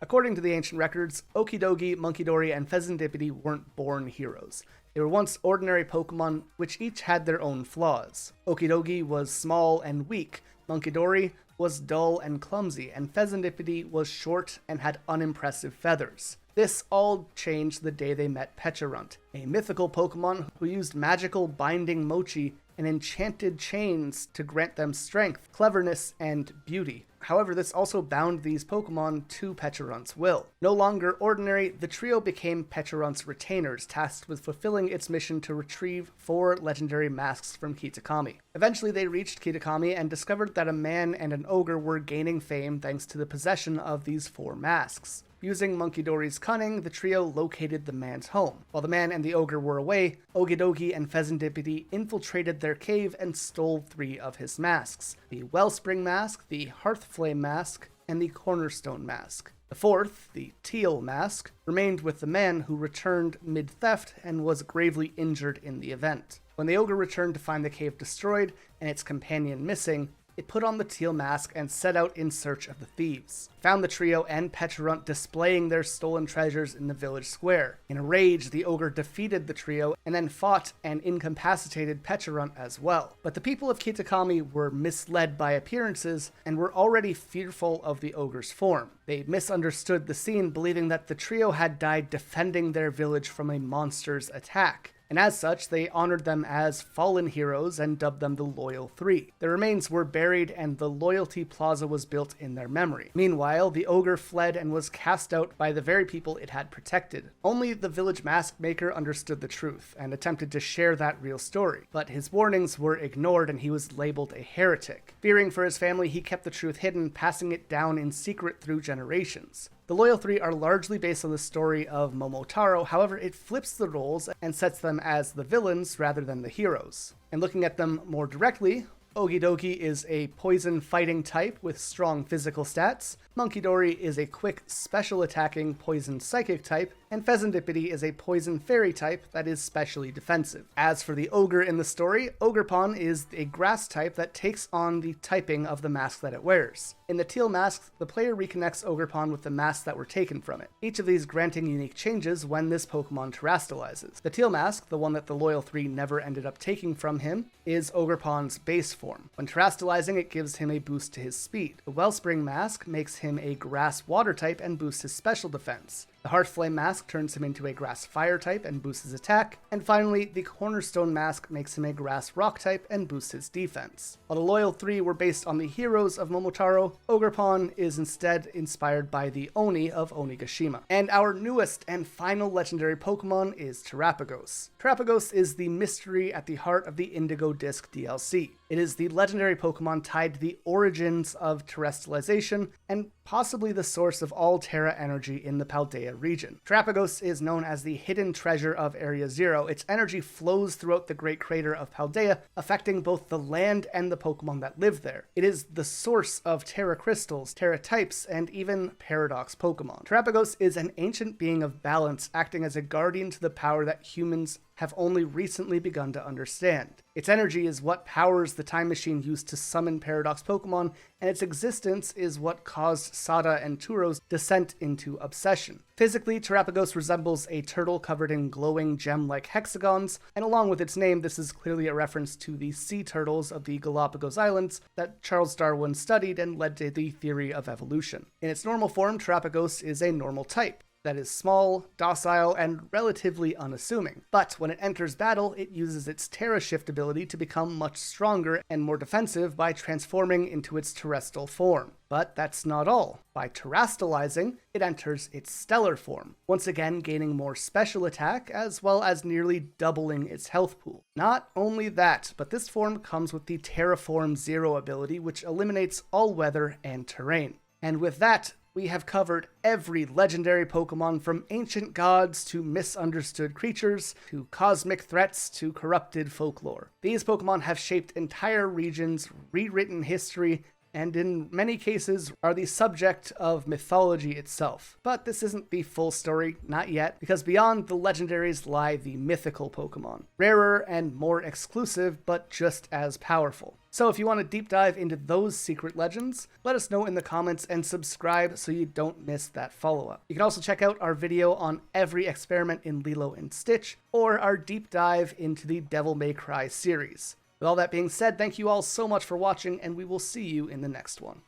According to the ancient records, Okidogi, Munkidori, and Pheasantipede weren't born heroes. They were once ordinary Pokemon, which each had their own flaws. Okidogi was small and weak, Munkidori was dull and clumsy, and Pheasantipede was short and had unimpressive feathers. This all changed the day they met Pecharunt, a mythical Pokemon who used magical binding mochi and enchanted chains to grant them strength, cleverness, and beauty. However, this also bound these Pokemon to Pecharunt's will. No longer ordinary, the trio became Pecharunt's retainers, tasked with fulfilling its mission to retrieve 4 legendary masks from Kitakami. Eventually, they reached Kitakami and discovered that a man and an ogre were gaining fame thanks to the possession of these 4 masks. Using Munkidori's cunning, the trio located the man's home. While the man and the ogre were away, Okidogi and Pheasantipede infiltrated their cave and stole 3 of his masks: the Wellspring Mask, the Hearthflame Mask, and the Cornerstone Mask. The 4th, the Teal Mask, remained with the man, who returned mid-theft and was gravely injured in the event. When the ogre returned to find the cave destroyed and its companion missing, it put on the teal mask and set out in search of the thieves. Found the trio and Pecharunt displaying their stolen treasures in the village square. In a rage, the ogre defeated the trio and then fought and incapacitated Pecharunt as well. But the people of Kitakami were misled by appearances and were already fearful of the ogre's form. They misunderstood the scene, believing that the trio had died defending their village from a monster's attack. And as such, they honored them as fallen heroes and dubbed them the Loyal Three. Their remains were buried and the Loyalty Plaza was built in their memory. Meanwhile, the ogre fled and was cast out by the very people it had protected. Only the village mask maker understood the truth and attempted to share that real story, but his warnings were ignored and he was labeled a heretic. Fearing for his family, he kept the truth hidden, passing it down in secret through generations. The Loyal Three are largely based on the story of Momotaro, however, it flips the roles and sets them as the villains rather than the heroes. And looking at them more directly, Okidoki is a poison fighting type with strong physical stats, Monkidori is a quick special attacking poison psychic type, and Pheasantipede is a poison fairy type that is specially defensive. As for the ogre in the story, Ogerpon is a grass type that takes on the typing of the mask that it wears. In the teal mask, the player reconnects Ogerpon with the masks that were taken from it, each of these granting unique changes when this Pokemon terastallizes. The teal mask, the one that the Loyal Three never ended up taking from him, is Ogerpon's base form. When terastallizing, it gives him a boost to his speed. The Wellspring mask makes him a grass water type and boosts his special defense. The Hearthflame mask turns him into a grass fire type and boosts his attack, and finally, the Cornerstone mask makes him a grass rock type and boosts his defense. While the Loyal Three were based on the heroes of Momotaro, Ogerpon is instead inspired by the Oni of Onigashima. And our newest and final legendary Pokemon is Terapagos. Terapagos is the mystery at the heart of the Indigo Disc DLC. It is the legendary Pokemon tied to the origins of terrestrialization and possibly the source of all Terra energy in the Paldea region. Terapagos is known as the hidden treasure of Area Zero. Its energy flows throughout the Great Crater of Paldea, affecting both the land and the Pokemon that live there. It is the source of Terra crystals, Terra types, and even Paradox Pokemon. Terapagos is an ancient being of balance, acting as a guardian to the power that humans have only recently begun to understand. Its energy is what powers the time machine used to summon Paradox Pokemon, and its existence is what caused Sada and Turo's descent into obsession. Physically, Terapagos resembles a turtle covered in glowing gem-like hexagons, and along with its name, this is clearly a reference to the sea turtles of the Galapagos Islands that Charles Darwin studied and led to the theory of evolution. In its normal form, Terapagos is a normal type that is small, docile, and relatively unassuming. But when it enters battle, it uses its Terra Shift ability to become much stronger and more defensive by transforming into its terrestrial form. But that's not all. By terastallizing, it enters its stellar form, once again gaining more special attack as well as nearly doubling its health pool. Not only that, but this form comes with the Terraform Zero ability, which eliminates all weather and terrain. And with that, we have covered every legendary Pokemon from ancient gods to misunderstood creatures, to cosmic threats to corrupted folklore. These Pokemon have shaped entire regions, rewritten history, and in many cases are the subject of mythology itself. But this isn't the full story, not yet, because beyond the legendaries lie the mythical Pokemon. Rarer and more exclusive, but just as powerful. So if you want to deep dive into those secret legends, let us know in the comments and subscribe so you don't miss that follow-up. You can also check out our video on every experiment in Lilo and Stitch, or our deep dive into the Devil May Cry series. With all that being said, thank you all so much for watching, and we will see you in the next one.